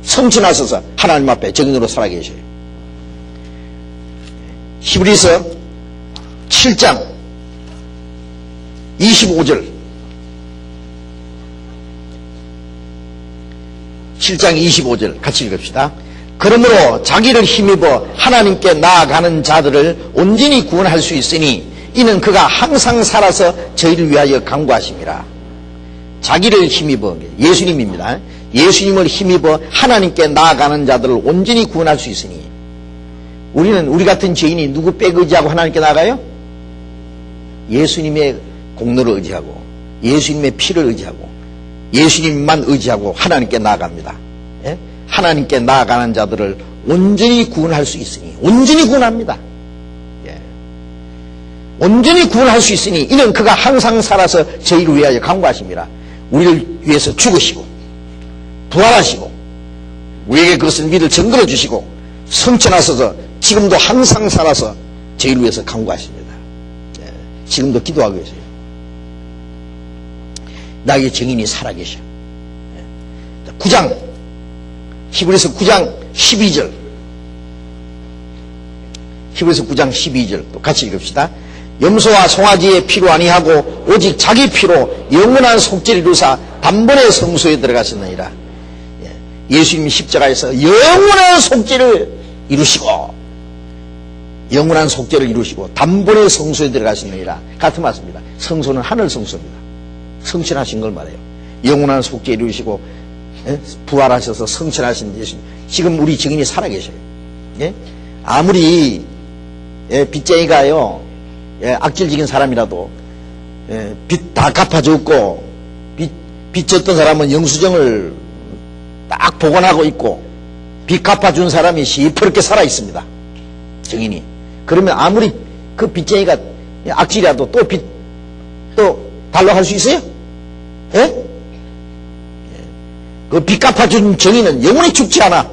성취하셔서 하나님 앞에 증인으로 살아계셔요. 히브리서 7장 25절 7장 25절 같이 읽읍시다. 그러므로 자기를 힘입어 하나님께 나아가는 자들을 온전히 구원할 수 있으니 이는 그가 항상 살아서 저희를 위하여 간구하심이라. 자기를 힘입어, 예수님입니다. 예수님을 힘입어 하나님께 나아가는 자들을 온전히 구원할 수 있으니, 우리는 우리 같은 죄인이 누구 백 의지하고 하나님께 나아가요? 예수님의 공로를 의지하고 예수님의 피를 의지하고 예수님만 의지하고 하나님께 나아갑니다. 예? 하나님께 나아가는 자들을 온전히 구원할 수 있으니, 온전히 구원합니다. 예. 온전히 구원할 수 있으니 이는 그가 항상 살아서 저희를 위하여 간구하십니다. 우리를 위해서 죽으시고 부활하시고 우리에게 그것을 믿을 증거로 주시고 성천하셔서 지금도 항상 살아서 저희를 위해서 간구하십니다. 예. 지금도 기도하고 계세요. 나의 증인이 살아계셔. 9장 히브리서 9장 12절 히브리서 9장 12절 또 같이 읽읍시다. 염소와 송아지의 피로 아니하고 오직 자기 피로 영원한 속죄를 이루사 단번에 성소에 들어가셨느니라. 예수님이 십자가에서 영원한 속죄를 이루시고 영원한 속죄를 이루시고 단번에 성소에 들어가셨느니라. 같은 말씀입니다. 성소는 하늘 성소입니다. 성천하신 걸 말해요. 영원한 속죄 이루시고 부활하셔서 성천하신 예수님. 지금 우리 증인이 살아계셔요. 예? 아무리 빚쟁이가요 악질적인 사람이라도 빚 다 갚아줬고 빚 졌던 사람은 영수증을 딱 보관하고 있고 빚 갚아준 사람이 시퍼렇게 살아있습니다. 증인이. 그러면 아무리 그 빚쟁이가 악질이라도 또 빚 또 달라고 할 수 있어요? 예? 그 빚 갚아준 증인은 영원히 죽지 않아.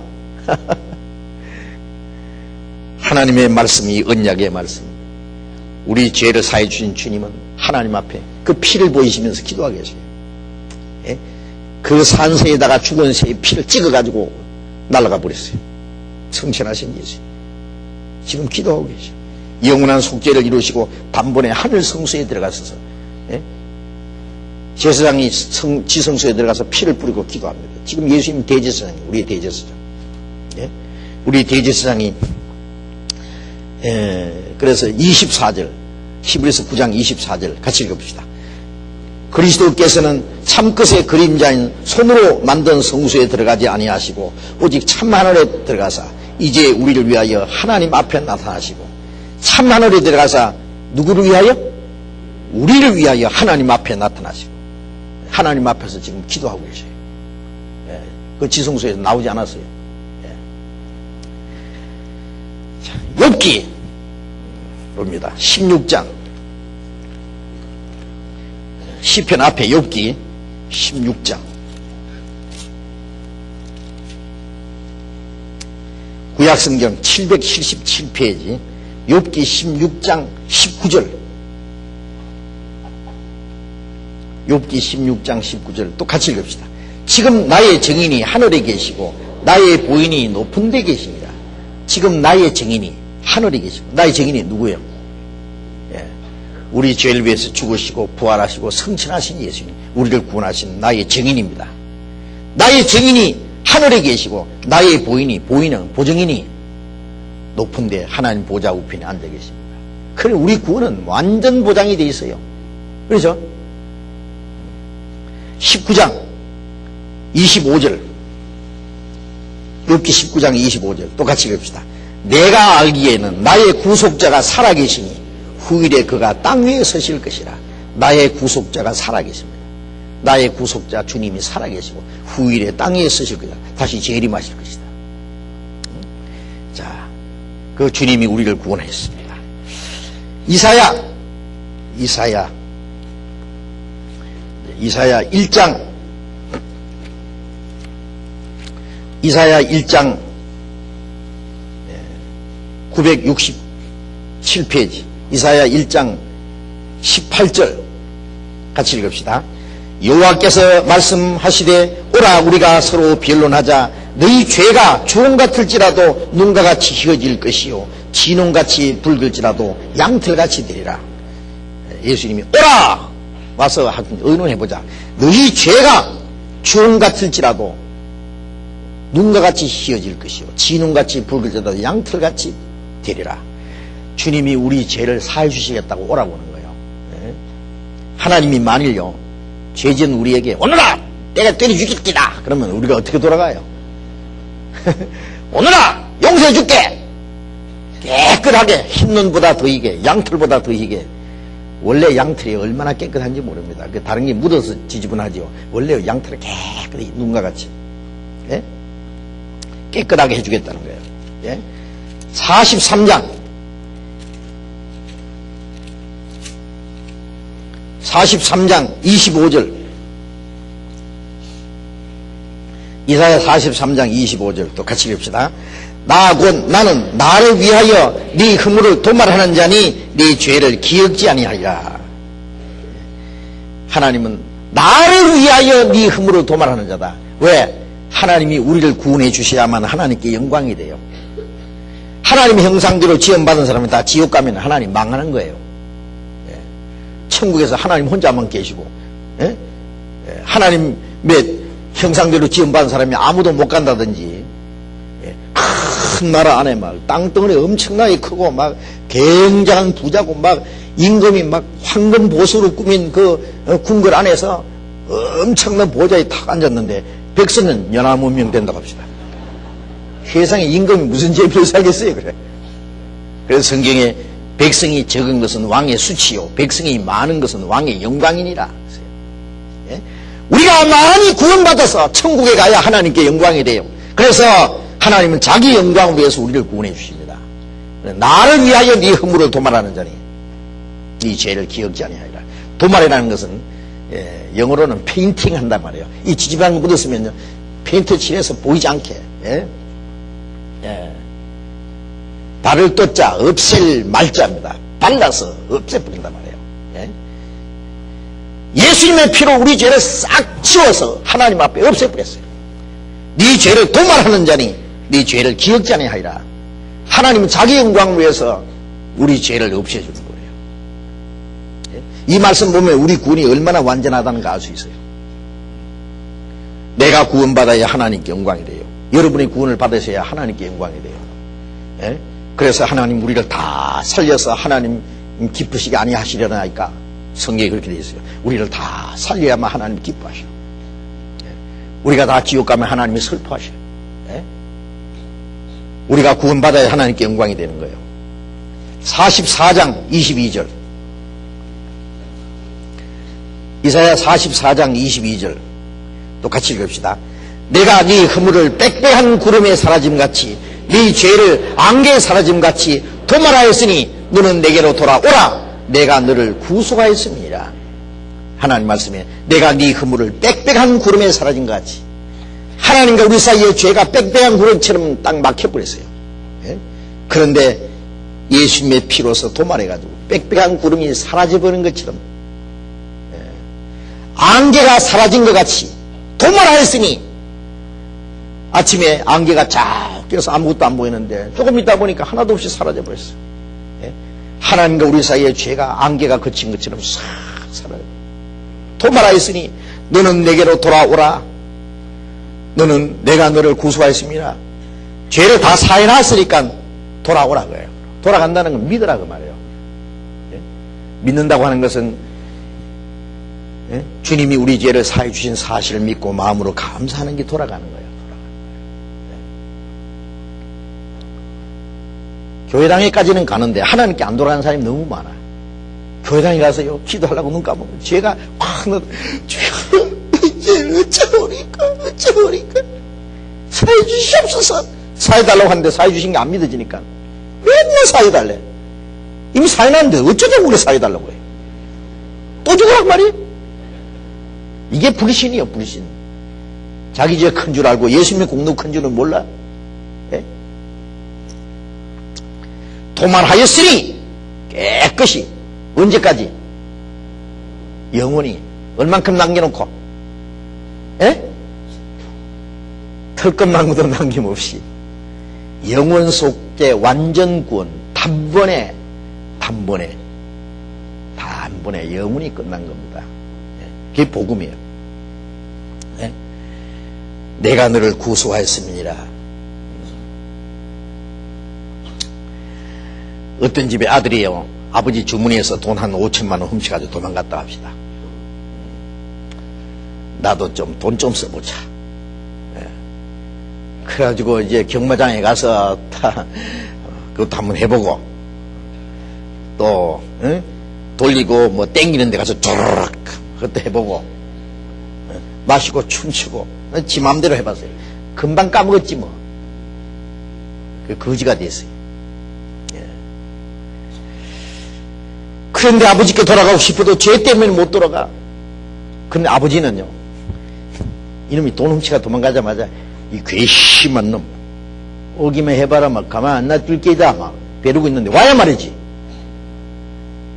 하나님의 말씀이 언약의 말씀. 우리 죄를 사해 주신 주님은 하나님 앞에 그 피를 보이시면서 기도하고 계세요. 예? 그 산새에다가 죽은 새의 피를 찍어가지고 날아가 버렸어요. 성천하신 예수. 지금 기도하고 계셔. 영원한 속죄를 이루시고 단번에 하늘 성소에 들어가셔서 예? 제사장이 지성소에 들어가서 피를 뿌리고 기도합니다. 지금 예수님 대제사장이 우리의 대제사장. 예? 우리 대제사장이 그래서 24절 히브리서 9장 24절 같이 읽어봅시다. 그리스도께서는 참끝의 그림자인 손으로 만든 성소에 들어가지 아니하시고 오직 참하늘에 들어가사 이제 우리를 위하여 하나님 앞에 나타나시고 참하늘에 들어가사 누구를 위하여? 우리를 위하여 하나님 앞에 나타나시고 하나님 앞에서 지금 기도하고 계셔요. 예, 그 지성소에서 나오지 않았어요. 예. 자, 욥기 봅니다. 16장 시편 앞에 욥기 16장 구약성경 777페이지 욥기 16장 19절 욥기 16장 19절 또 같이 읽읍시다. 지금 나의 증인이 하늘에 계시고 나의 보인이 높은 데 계십니다. 지금 나의 증인이 하늘에 계시고 나의 증인이 누구예요? 예. 우리 죄를 위해서 죽으시고 부활하시고 성천하신 예수님 우리를 구원하신 나의 증인입니다. 나의 증인이 하늘에 계시고 나의 보인은 보증인이 높은 데 하나님 보좌 우편에 앉아 계십니다. 그래 우리 구원은 완전 보장이 돼 있어요. 그렇죠? 19장 25절 욥기 19장 25절 똑같이 읽읍시다. 내가 알기에는 나의 구속자가 살아계시니 후일에 그가 땅 위에 서실 것이라. 나의 구속자가 살아계십니다. 나의 구속자 주님이 살아계시고 후일에 땅 위에 서실 것이다. 다시 재림하실 것이다. 자, 그 주님이 우리를 구원했습니다. 이사야 1장 967페이지 이사야 1장 18절 같이 읽읍시다. 여호와께서 말씀하시되 오라 우리가 서로 변론하자. 너희 죄가 주홍 같을지라도 눈과 같이 희어질 것이요 진홍같이 붉을지라도 양털같이 되리라. 예수님이 오라 와서 의논해보자. 너희 죄가 주홍 같을지라도 눈과 같이 희어질 것이요 진홍같이 붉을지라도 양털같이 되리라. 주님이 우리 죄를 사해 주시겠다고 오라고 하는 거예요. 네? 하나님이 만일요 죄진 우리에게 오너라 내가 때려 죽였기다 그러면 우리가 어떻게 돌아가요? 오너라 용서해 줄게 깨끗하게 흰 눈보다 더 희게 양털보다 더 희게 원래 양털이 얼마나 깨끗한지 모릅니다. 그 다른 게 묻어서 지저분하지요. 원래 양털이 깨끗이 눈과 같이 예? 깨끗하게 해주겠다는 거예요. 예? 43장 25절 이사야 43장 25절 또 같이 읽읍시다. 나 곧 나는 나를 위하여 네 허물을 도말하는 자니 네 죄를 기억지 아니하리라. 하나님은 나를 위하여 네 허물을 도말하는 자다. 왜? 하나님이 우리를 구원해 주셔야만 하나님께 영광이 돼요. 하나님의 형상대로 지음받은 사람이 다 지옥 가면 하나님 망하는 거예요. 천국에서 하나님 혼자만 계시고 하나님의 형상대로 지음받은 사람이 아무도 못 간다든지 큰 나라 안에 막 땅덩어리 엄청나게 크고 막 굉장한 부자고 막 임금이 막 황금 보수로 꾸민 그 궁궐 안에서 엄청난 보좌에 탁 앉았는데 백성은 연하문명 된다고 합시다. 세상에 임금이 무슨 재미를 살겠어요. 그래. 그래서 성경에 백성이 적은 것은 왕의 수치요 백성이 많은 것은 왕의 영광이니라. 예? 우리가 많이 구원받아서 천국에 가야 하나님께 영광이 돼요. 그래서 하나님은 자기 영광을 위해서 우리를 구원해 주십니다. 나를 위하여 네 허물을 도말하는 자니 네 죄를 기억지 아니하리라. 도말이라는 것은 영어로는 페인팅 한단 말이에요. 이 지지방 거 묻었으면 페인트 칠해서 보이지 않게 발을 떠자 없앨 말자입니다. 발라서 없애버린단 말이에요. 예수님의 피로 우리 죄를 싹 지워서 하나님 앞에 없애버렸어요. 네 죄를 도말하는 자니 네 죄를 기억지 아니하리라. 하나님은 자기 영광을 위해서 우리 죄를 없애주는 거예요. 이 말씀 보면 우리 구원이 얼마나 완전하다는 거 알 수 있어요. 내가 구원받아야 하나님께 영광이 돼요. 여러분이 구원을 받으셔야 하나님께 영광이 돼요. 그래서 하나님 우리를 다 살려서 하나님 기쁘시게 아니하시려나 하니까 성경에 그렇게 되어 있어요. 우리를 다 살려야만 하나님 기뻐하셔. 우리가 다 지옥 가면 하나님이 슬퍼하셔. 우리가 구원받아야 하나님께 영광이 되는 거예요. 44장 22절 이사야 44장 22절 또 같이 읽읍시다. 내가 네 허물을 빽빽한 구름에 사라짐같이 네 죄를 안개에 사라짐같이 도말하였으니 너는 내게로 돌아오라. 내가 너를 구속하였음이니라. 하나님 말씀에 내가 네 허물을 빽빽한 구름에 사라진 것 같이 하나님과 우리 사이의 죄가 빽빽한 구름처럼 딱 막혀버렸어요. 그런데 예수님의 피로서 도말해가지고 빽빽한 구름이 사라져버린 것처럼 안개가 사라진 것 같이 도말하였으니 아침에 안개가 쫙 껴서 아무것도 안 보이는데 조금 있다 보니까 하나도 없이 사라져버렸어요. 하나님과 우리 사이의 죄가 안개가 그친 것처럼 싹 사라져. 도말하였으니 너는 내게로 돌아오라. 너는 내가 너를 구속하였습니다. 죄를 다 사해놨으니까 돌아오라 그래요. 돌아간다는 건 믿으라고 말해요. 믿는다고 하는 것은 주님이 우리 죄를 사해 주신 사실을 믿고 마음으로 감사하는 게 돌아가는 거예요. 교회당에까지는 가는데 하나님께 안 돌아가는 사람이 너무 많아. 교회당에 가서요 기도하려고 눈 감으면 죄가 확 나. 어쩌오리까 사해 주시옵소서. 사해달라고 하는데 사해 주신 게 안 믿어지니까 맨날 사해달래. 이미 사해놨는데 어쩌자고 우리 사해달라고 해. 또 죽으란 말이에요. 이게 불신이요 불신. 자기 죄 큰 줄 알고 예수님의 공로 큰 줄은 몰라. 도말하였으니 깨끗이 언제까지? 영원히 얼만큼 남겨놓고 털끝만큼도 남김없이 영원 속죄 완전 구원 단번에 영원히 끝난 겁니다. 그게 복음이에요. 내가 너를 구속하였음이니라. 어떤 집에 아들이요 아버지 주머니에서 돈 한 5천만 원 훔쳐가지고 도망갔다 합시다. 나도 좀 돈 좀 써보자. 그래가지고 이제 경마장에 가서 그것도 한번 해보고 또 돌리고 뭐 땡기는 데 가서 조르륵 그것도 해보고 마시고 춤추고 지 맘대로 해봤어요. 금방 까먹었지 뭐. 그 거지가 됐어요. 예. 그런데 아버지께 돌아가고 싶어도 죄 때문에 못 돌아가. 근데 아버지는요, 이놈이 돈 훔치가 도망가자마자 이 괘씸한 놈 오기만 해봐라 막 가만 안 놔둘 게다 막 벼르고 있는데 와야 말이지.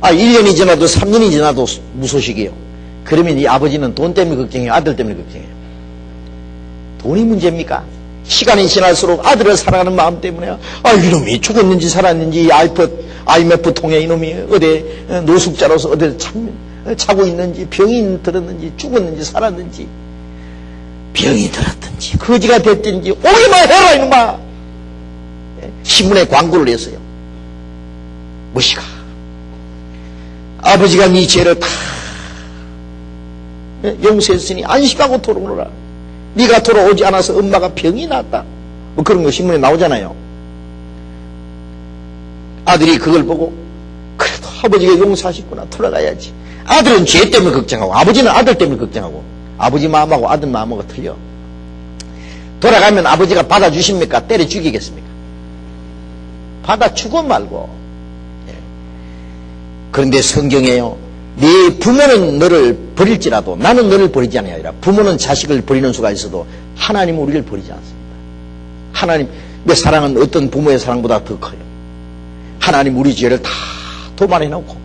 1년이 지나도 3년이 지나도 무소식이에요. 그러면 이 아버지는 돈 때문에 걱정해요? 아들 때문에 걱정해요? 돈이 문제입니까? 시간이 지날수록 아들을 사랑하는 마음 때문에 이놈이 죽었는지 살았는지 IMF 통에 이놈이 어디 노숙자로서 어디 자고 있는지 병이 들었는지 죽었는지 살았는지 병이 들었든지 거지가 됐든지 오기만 해라 이놈아. 신문에 광고를 냈어요. 무엇이가 아버지가 네 죄를 다 용서했으니 안심하고 돌아오너라. 네가 돌아오지 않아서 엄마가 병이 났다. 뭐 그런 거 신문에 나오잖아요. 아들이 그걸 보고 그래도 아버지가 용서하셨구나 돌아가야지. 아들은 죄 때문에 걱정하고 아버지는 아들 때문에 걱정하고 아버지 마음하고 아들 마음하고 틀려. 돌아가면 아버지가 받아주십니까? 때려 죽이겠습니까? 받아주고 말고. 그런데 성경에요, 네 부모는 너를 버릴지라도 나는 너를 버리지 않아야 아니라 부모는 자식을 버리는 수가 있어도 하나님은 우리를 버리지 않습니다. 하나님의 사랑은 어떤 부모의 사랑보다 더 커요. 하나님 우리 죄를 다 도말해 놓고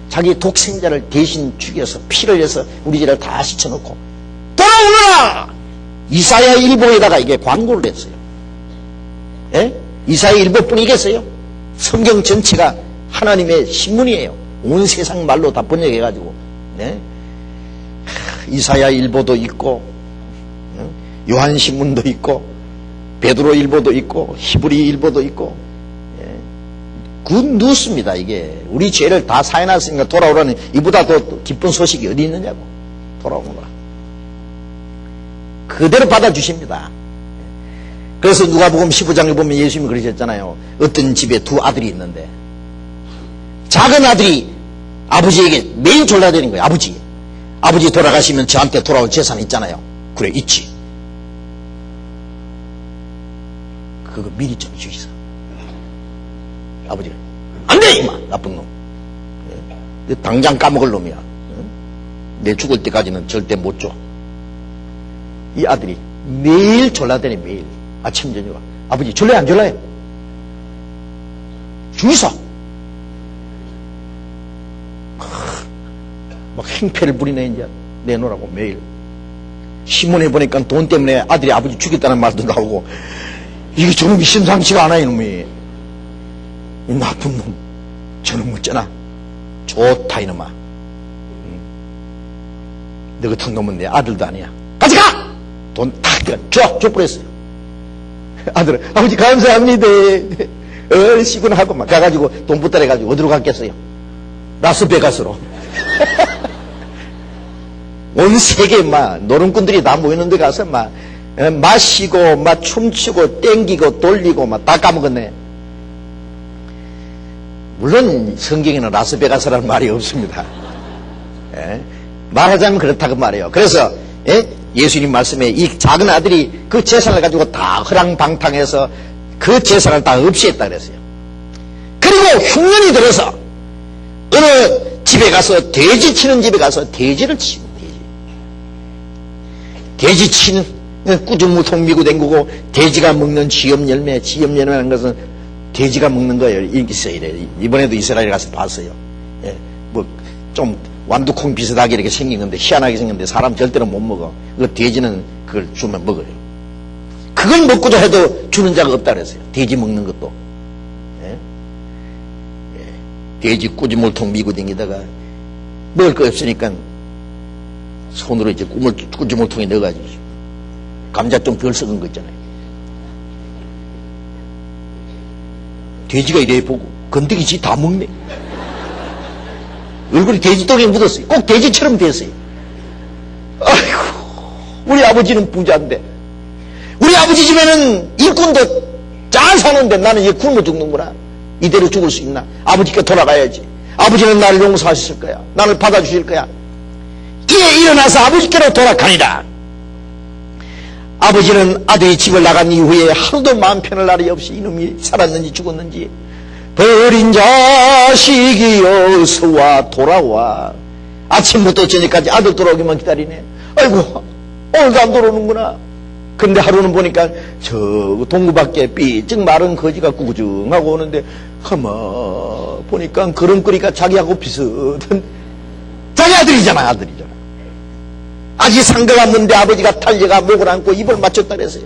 자기 독생자를 대신 죽여서 피를 내서 우리 죄를 다 씻어놓고 돌아오라! 이사야 일보에다가 이게 광고를 했어요. 예? 이사야 일보뿐이겠어요? 성경 전체가 하나님의 신문이에요. 온 세상 말로 다 번역해가지고, 네? 이사야 일보도 있고, 요한신문도 있고, 베드로 일보도 있고, 히브리 일보도 있고, 굿 뉴스입니다, 이게. 우리 죄를 다 사해놨으니까 돌아오라는 이보다 더 기쁜 소식이 어디 있느냐고. 돌아오노라. 그대로 받아주십니다. 그래서 누가복음 15장에 보면 예수님이 그러셨잖아요. 어떤 집에 두 아들이 있는데, 작은 아들이 아버지에게 매일 졸라대는 거예요. 아버지 돌아가시면 저한테 돌아올 재산 있잖아요. 그래, 있지. 그거 미리 좀 주시소. 아버지가 안 돼! 이마! 나쁜 놈. 당장 까먹을 놈이야. 내 죽을 때까지는 절대 못 줘. 이 아들이 매일 졸라대네. 매일 아침 저녁. 아버지 졸라요 안 졸라요? 주이소. 막 행패를 부리네. 이제 내놓으라고 매일. 신문에 보니까 돈 때문에 아들이 아버지 죽였다는 말도 나오고, 이게 저놈이 심상치가 않아. 이놈이 이 나쁜 놈. 저놈 어쩌나 좋다 이놈아. 너 같은 놈은 내 아들도 아니야. 가져가! 돈 탁 줘버렸어요. 아들은 아버지 감사합니다. 시군하고 막 가가지고 돈 부탁해가지고 어디로 갔겠어요? 라스베가스로. 온 세계 막 노름꾼들이 다 모이는 데 가서 막 마시고 막 춤추고 땡기고 돌리고 막 다 까먹었네. 물론 성경에는 라스베가스라는 말이 없습니다. 말하자면 그렇다고 말해요. 그래서 예수님 말씀에 이 작은 아들이 그 재산을 가지고 다 허랑방탕해서 그 재산을 다 없이했다 그랬어요. 그리고 흉년이 들어서 어느 집에 가서 돼지 치는 집에 가서 돼지를 치고 돼지 치는 꾸중물통 미고 댕기고 돼지가 먹는 지엽열매라는 것은 돼지가 먹는 거예요. 이스라엘에. 이번에도 이스라엘에 가서 봤어요. 뭐 좀 완두콩 비슷하게 이렇게 생긴 건데 희한하게 생겼는데 사람 절대로 못 먹어. 그 돼지는 그걸 주면 먹어요. 그걸 먹고자 해도 주는 자가 없다 그랬어요. 돼지 먹는 것도. 돼지 꾸지물통 미고 댕기다가 먹을 거 없으니까 손으로 이제 꾸지물통에 넣어가지고 감자 좀 덜 썩은 거 있잖아요. 돼지가 이래 보고 건더기 지 다 먹네. 얼굴이 돼지똥에 묻었어요. 꼭 돼지처럼 됐어요. 아이고, 우리 아버지는 부자인데 우리 아버지 집에는 일꾼도 잘 사는데 나는 이제 굶어 죽는구나. 이대로 죽을 수 있나? 아버지께 돌아가야지. 아버지는 나를 용서하실 거야. 나를 받아주실 거야. 이에 일어나서 아버지께로 돌아가니라. 아버지는 아들이 집을 나간 이후에 하루도 마음 편할 날이 없이 이놈이 살았는지 죽었는지 버린 자식이 어서와 돌아와. 아침부터 저녁까지 아들 돌아오기만 기다리네. 아이고 오늘도 안 돌아오는구나. 근데 하루는 보니까 저 동구 밖에 삐쩍 마른 거지가 꾸중하고 오는데 가만 보니까 걸음걸이가 자기하고 비슷한 자기 아들이잖아. 아직 상대가 없는데 아버지가 달려가 목을 안고 입을 맞췄다 그랬어요.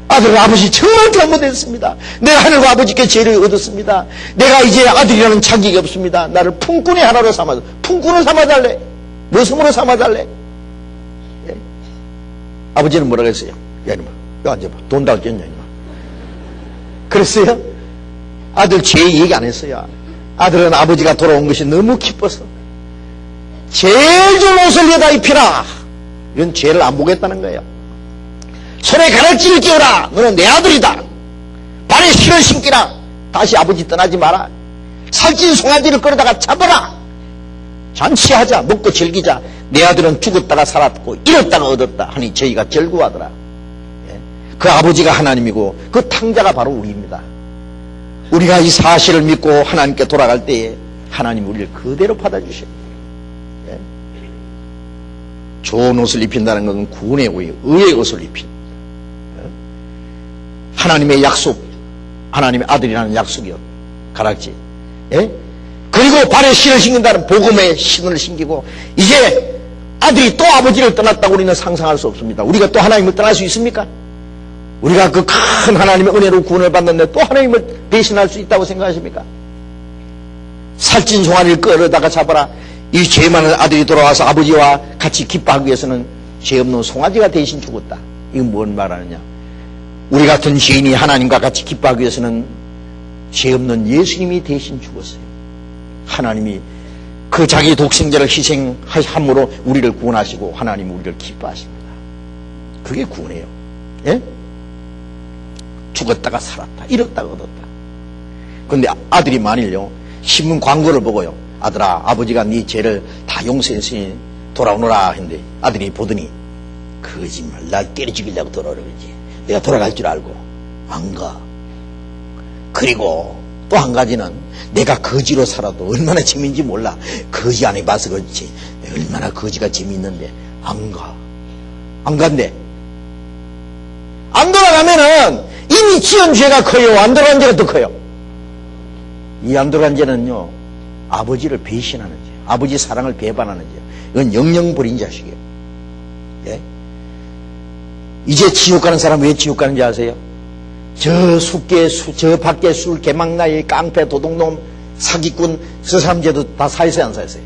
아들은 아버지 정말 잘못했습니다. 내가 하늘과 아버지께 죄를 얻었습니다. 내가 이제 아들이라는 자격이 없습니다. 나를 품꾼의 하나로 삼아줘. 품꾼을 삼아달래. 머슴으로 삼아달래. 예? 아버지는 뭐라고 했어요? 야 이놈아 야 앉아봐. 돈 다 꼈냐 이놈아. 그랬어요? 아들 죄 얘기 안 했어요. 아들은 아버지가 돌아온 것이 너무 기뻐서 제일 좋은 옷을 내다 입히라. 이런 죄를 안 보겠다는 거예요. 손에 가락지를 끼워라. 너는 내 아들이다. 발에 실을 신기라. 다시 아버지 떠나지 마라. 살찐 송아지를 끌어다가 잡아라. 잔치하자. 먹고 즐기자. 내 아들은 죽었다가 살았고 잃었다가 얻었다 하니 저희가 절구하더라. 그 아버지가 하나님이고 그 탕자가 바로 우리입니다. 우리가 이 사실을 믿고 하나님께 돌아갈 때에 하나님 우리를 그대로 받아주십니다. 좋은 옷을 입힌다는 것은 구원의 의의 옷을 입힌 하나님의 약속, 하나님의 아들이라는 약속이요. 가락지. 예? 그리고 발에 신을 신긴다는 복음의 신을 신기고 이제 아들이 또 아버지를 떠났다고 우리는 상상할 수 없습니다. 우리가 또 하나님을 떠날 수 있습니까? 우리가 그 큰 하나님의 은혜로 구원을 받는데 또 하나님을 배신할 수 있다고 생각하십니까? 살찐 송아지를 끌어다가 잡아라. 이 죄 많은 아들이 돌아와서 아버지와 같이 기뻐하기 위해서는 죄 없는 송아지가 대신 죽었다. 이건 뭔 말하느냐? 우리 같은 죄인이 하나님과 같이 기뻐하기 위해서는 죄 없는 예수님이 대신 죽었어요. 하나님이 그 자기 독생자를 희생함으로 우리를 구원하시고 하나님이 우리를 기뻐하십니다. 그게 구원이에요. 예? 죽었다가 살았다. 잃었다가 얻었다. 그런데 아들이 만일요 신문 광고를 보고요 아들아 아버지가 네 죄를 다 용서했으니 돌아오너라 했는데 아들이 보더니 거짓말 날 때려 죽이려고 돌아오는지 내가 돌아갈 줄 알고 안 가. 그리고 또 한 가지는 내가 거지로 살아도 얼마나 재미있는지 몰라. 거지 안 해봐서 그렇지 얼마나 거지가 재미있는데 안 가. 안 간대. 안 돌아가면은 이미 지은 죄가 커요. 안 돌아간 죄가 더 커요. 이 안 돌아간 죄는요 아버지를 배신하는 죄, 아버지 사랑을 배반하는 죄. 이건 영영 버린 자식이에요. 예? 이제 지옥 가는 사람 왜 지옥 가는지 아세요? 저 밖에 술 개망나이 깡패 도둑놈 사기꾼 저 사람 죄도 다 사했어요 안 사했어요?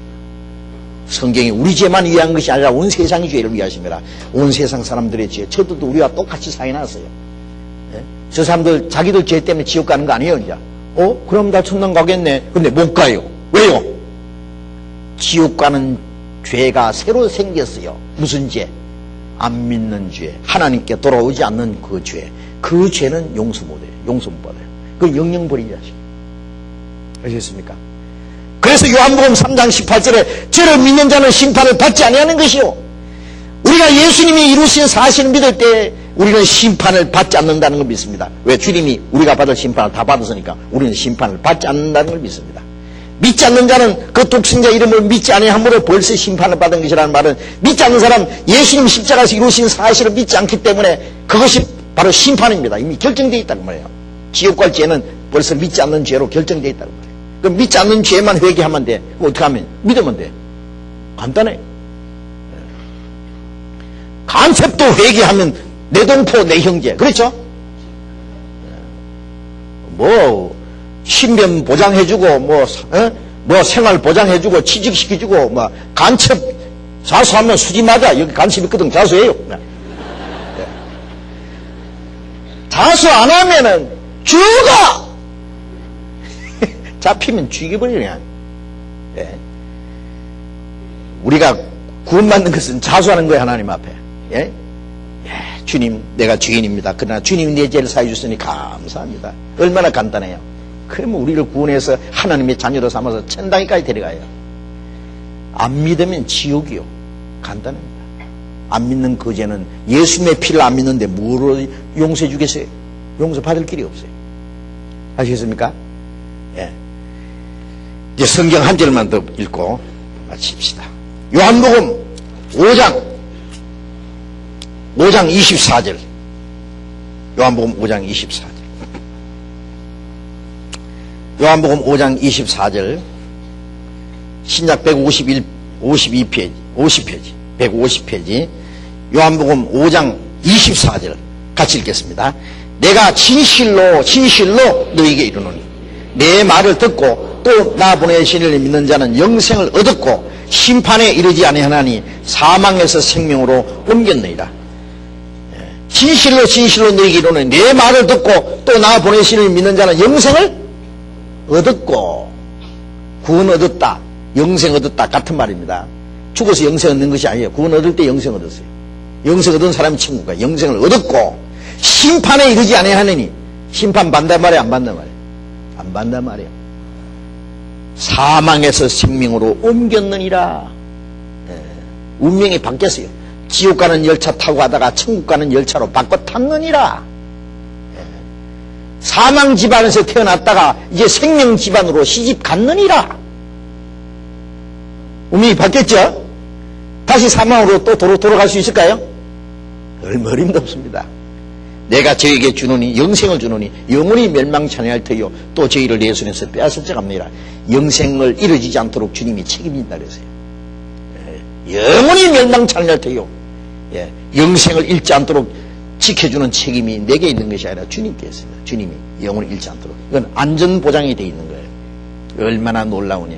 성경이 우리 죄만 위한 것이 아니라 온 세상의 죄를 위하심이라. 온 세상 사람들의 죄 저들도 우리와 똑같이 사해놨어요. 예? 저 사람들 자기들 죄 때문에 지옥 가는 거 아니에요 이제? 그럼 다 천당 가겠네. 근데 못 가요. 왜요? 지옥 가는 죄가 새로 생겼어요. 무슨 죄? 안 믿는 죄. 하나님께 돌아오지 않는 그 죄. 그 죄는 용서 못해요. 용서 못 받아요. 그 영영 버린 자식. 아시겠습니까? 그래서 요한복음 3장 18절에 저를 믿는 자는 심판을 받지 아니하는 것이요. 우리가 예수님이 이루신 사실을 믿을 때 우리는 심판을 받지 않는다는 걸 믿습니다. 왜? 주님이 우리가 받을 심판을 다 받았으니까 우리는 심판을 받지 않는다는 걸 믿습니다. 믿지 않는 자는 그 독생자 이름을 믿지 아니함으로 벌써 심판을 받은 것이라는 말은 믿지 않는 사람 예수님 십자가에서 이루신 사실을 믿지 않기 때문에 그것이 바로 심판입니다. 이미 결정되어 있다는 말이에요. 지옥 갈 죄는 벌써 믿지 않는 죄로 결정되어 있다는 말이에요. 그럼 믿지 않는 죄만 회개하면 돼. 그럼 어떻게 하면? 믿으면 돼. 간단해. 간첩도 회개하면 내 동포 내 형제. 그렇죠? 뭐 신변 보장해주고 뭐 생활 보장해주고 취직시켜주고 뭐 간첩 자수하면 수지 맞아. 여기 간첩 있거든. 자수해요. 자수 안 하면은 죽어. 잡히면 죽여버리냐. 예. 우리가 구원받는 것은 자수하는 거예요. 하나님 앞에. 예? 예, 주님 내가 죄인입니다. 그러나 주님이 내 죄를 사해 주시니 감사합니다. 얼마나 간단해요. 그러면 우리를 구원해서 하나님의 자녀로 삼아서 천당에까지 데려가요. 안 믿으면 지옥이요. 간단합니다. 안 믿는 거제는 예수님의 피를 안 믿는데 뭐로 용서해 주겠어요? 용서 받을 길이 없어요. 아시겠습니까? 예. 이제 성경 한 절만 더 읽고 마칩시다. 요한복음 5장 24절. 요한복음 5장 24절. 요한복음 5장 24절. 신약 52페이지, 150페이지. 요한복음 5장 24절. 같이 읽겠습니다. 내가 진실로 너희에게 이르노니 내 말을 듣고 또 나 보내신 이를 믿는 자는 영생을 얻었고 심판에 이르지 아니하나니 사망에서 생명으로 옮겼느니라. 진실로 너희에게 이르노니 내 말을 듣고 또 나 보내신 이를 믿는 자는 영생을 얻었고, 구원 얻었다, 영생 얻었다 같은 말입니다. 죽어서 영생 얻는 것이 아니에요. 구원 얻을 때 영생 얻었어요. 영생 얻은 사람이 친구가 영생을 얻었고 심판에 이르지 아니하느니, 심판 받는단 말이에요, 안 받는단 말이에요? 안 받는단 말이에요. 사망에서 생명으로 옮겼느니라. 운명이 바뀌었어요. 지옥 가는 열차 타고 가다가 천국 가는 열차로 바꿔 탔느니라. 사망 집안에서 태어났다가 이제 생명 집안으로 시집 갔느니라. 운명이 바뀌었죠? 다시 사망으로 또 돌아갈 수 있을까요? 얼마 어림도 없습니다. 내가 저에게 주노니, 영생을 주노니 영원히 멸망치 아니할 터이요 또 저희를 내 손에서 빼앗을 자 갑니다. 영생을 이루어지지 않도록 주님이 책임진다 그랬어요. 영원히 멸망치 아니할 터이요, 영생을 잃지 않도록 지켜주는 책임이 내게 있는 것이 아니라 주님께 있습니다. 주님이 영원히 잃지 않도록. 이건 안전보장이 되어 있는 거예요. 얼마나 놀라우냐.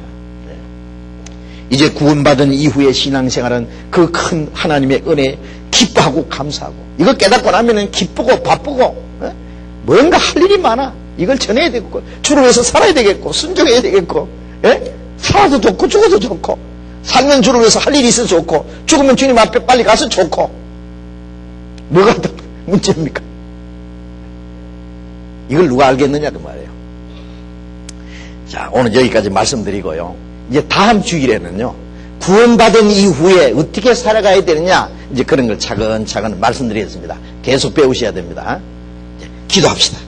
이제 구원받은 이후의 신앙생활은 그 큰 하나님의 은혜에 기뻐하고 감사하고, 이걸 깨닫고 나면은 기쁘고 바쁘고, 뭔가 할 일이 많아. 이걸 전해야 되겠고, 주를 위해서 살아야 되겠고, 순종해야 되겠고, 살아도 좋고 죽어도 좋고, 살면 주를 위해서 할 일이 있어서 좋고, 죽으면 주님 앞에 빨리 가서 좋고, 뭐가 더 문제입니까? 이걸 누가 알겠느냐 그 말이에요. 자, 오늘 여기까지 말씀드리고요. 이제 다음 주일에는요, 구원받은 이후에 어떻게 살아가야 되느냐, 이제 그런 걸 차근차근 말씀드리겠습니다. 계속 배우셔야 됩니다. 기도합시다.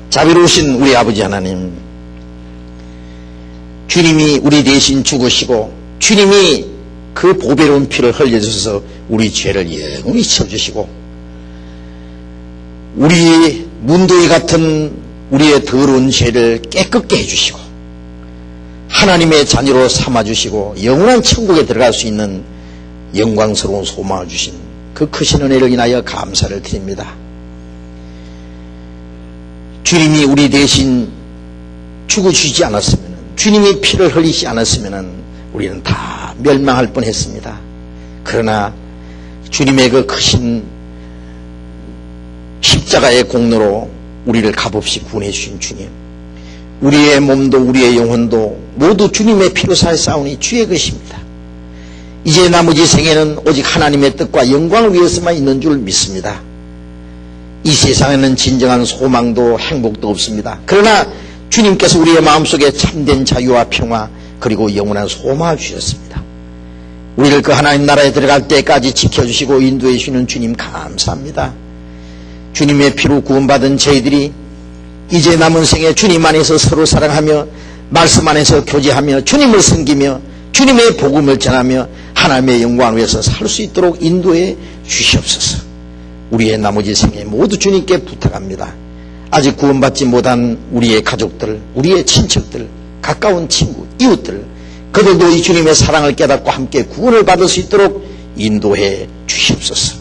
자비로우신 우리 아버지 하나님, 주님이 우리 대신 죽으시고 주님이 그 보배로운 피를 흘려주셔서 우리 죄를 영원히 치워주시고, 우리 문둥이 같은 우리의 더러운 죄를 깨끗게 해주시고 하나님의 자녀로 삼아주시고 영원한 천국에 들어갈 수 있는 영광스러운 소망을 주신 그 크신 은혜를 인하여 감사를 드립니다. 주님이 우리 대신 죽어주지 않았으면, 주님이 피를 흘리지 않았으면 우리는 다 멸망할 뻔했습니다. 그러나 주님의 그 크신 십자가의 공로로 우리를 값없이 구원해 주신 주님, 우리의 몸도 우리의 영혼도 모두 주님의 피로 사했사오니 주의 것입니다. 이제 나머지 생애는 오직 하나님의 뜻과 영광을 위해서만 있는 줄 믿습니다. 이 세상에는 진정한 소망도 행복도 없습니다. 그러나 주님께서 우리의 마음속에 참된 자유와 평화 그리고 영원한 소망을 주셨습니다. 우리를 그 하나님 나라에 들어갈 때까지 지켜주시고 인도해 주시는 주님 감사합니다. 주님의 피로 구원받은 저희들이 이제 남은 생에 주님 안에서 서로 사랑하며 말씀 안에서 교제하며 주님을 섬기며 주님의 복음을 전하며 하나님의 영광을 위해서 살 수 있도록 인도해 주시옵소서. 우리의 나머지 생에 모두 주님께 부탁합니다. 아직 구원받지 못한 우리의 가족들, 우리의 친척들, 가까운 친구, 이웃들, 그들도 이 주님의 사랑을 깨닫고 함께 구원을 받을 수 있도록 인도해 주시옵소서.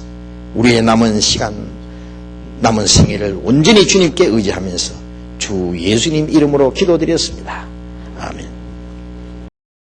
우리의 남은 시간, 남은 생애를 온전히 주님께 의지하면서 주 예수님 이름으로 기도드렸습니다.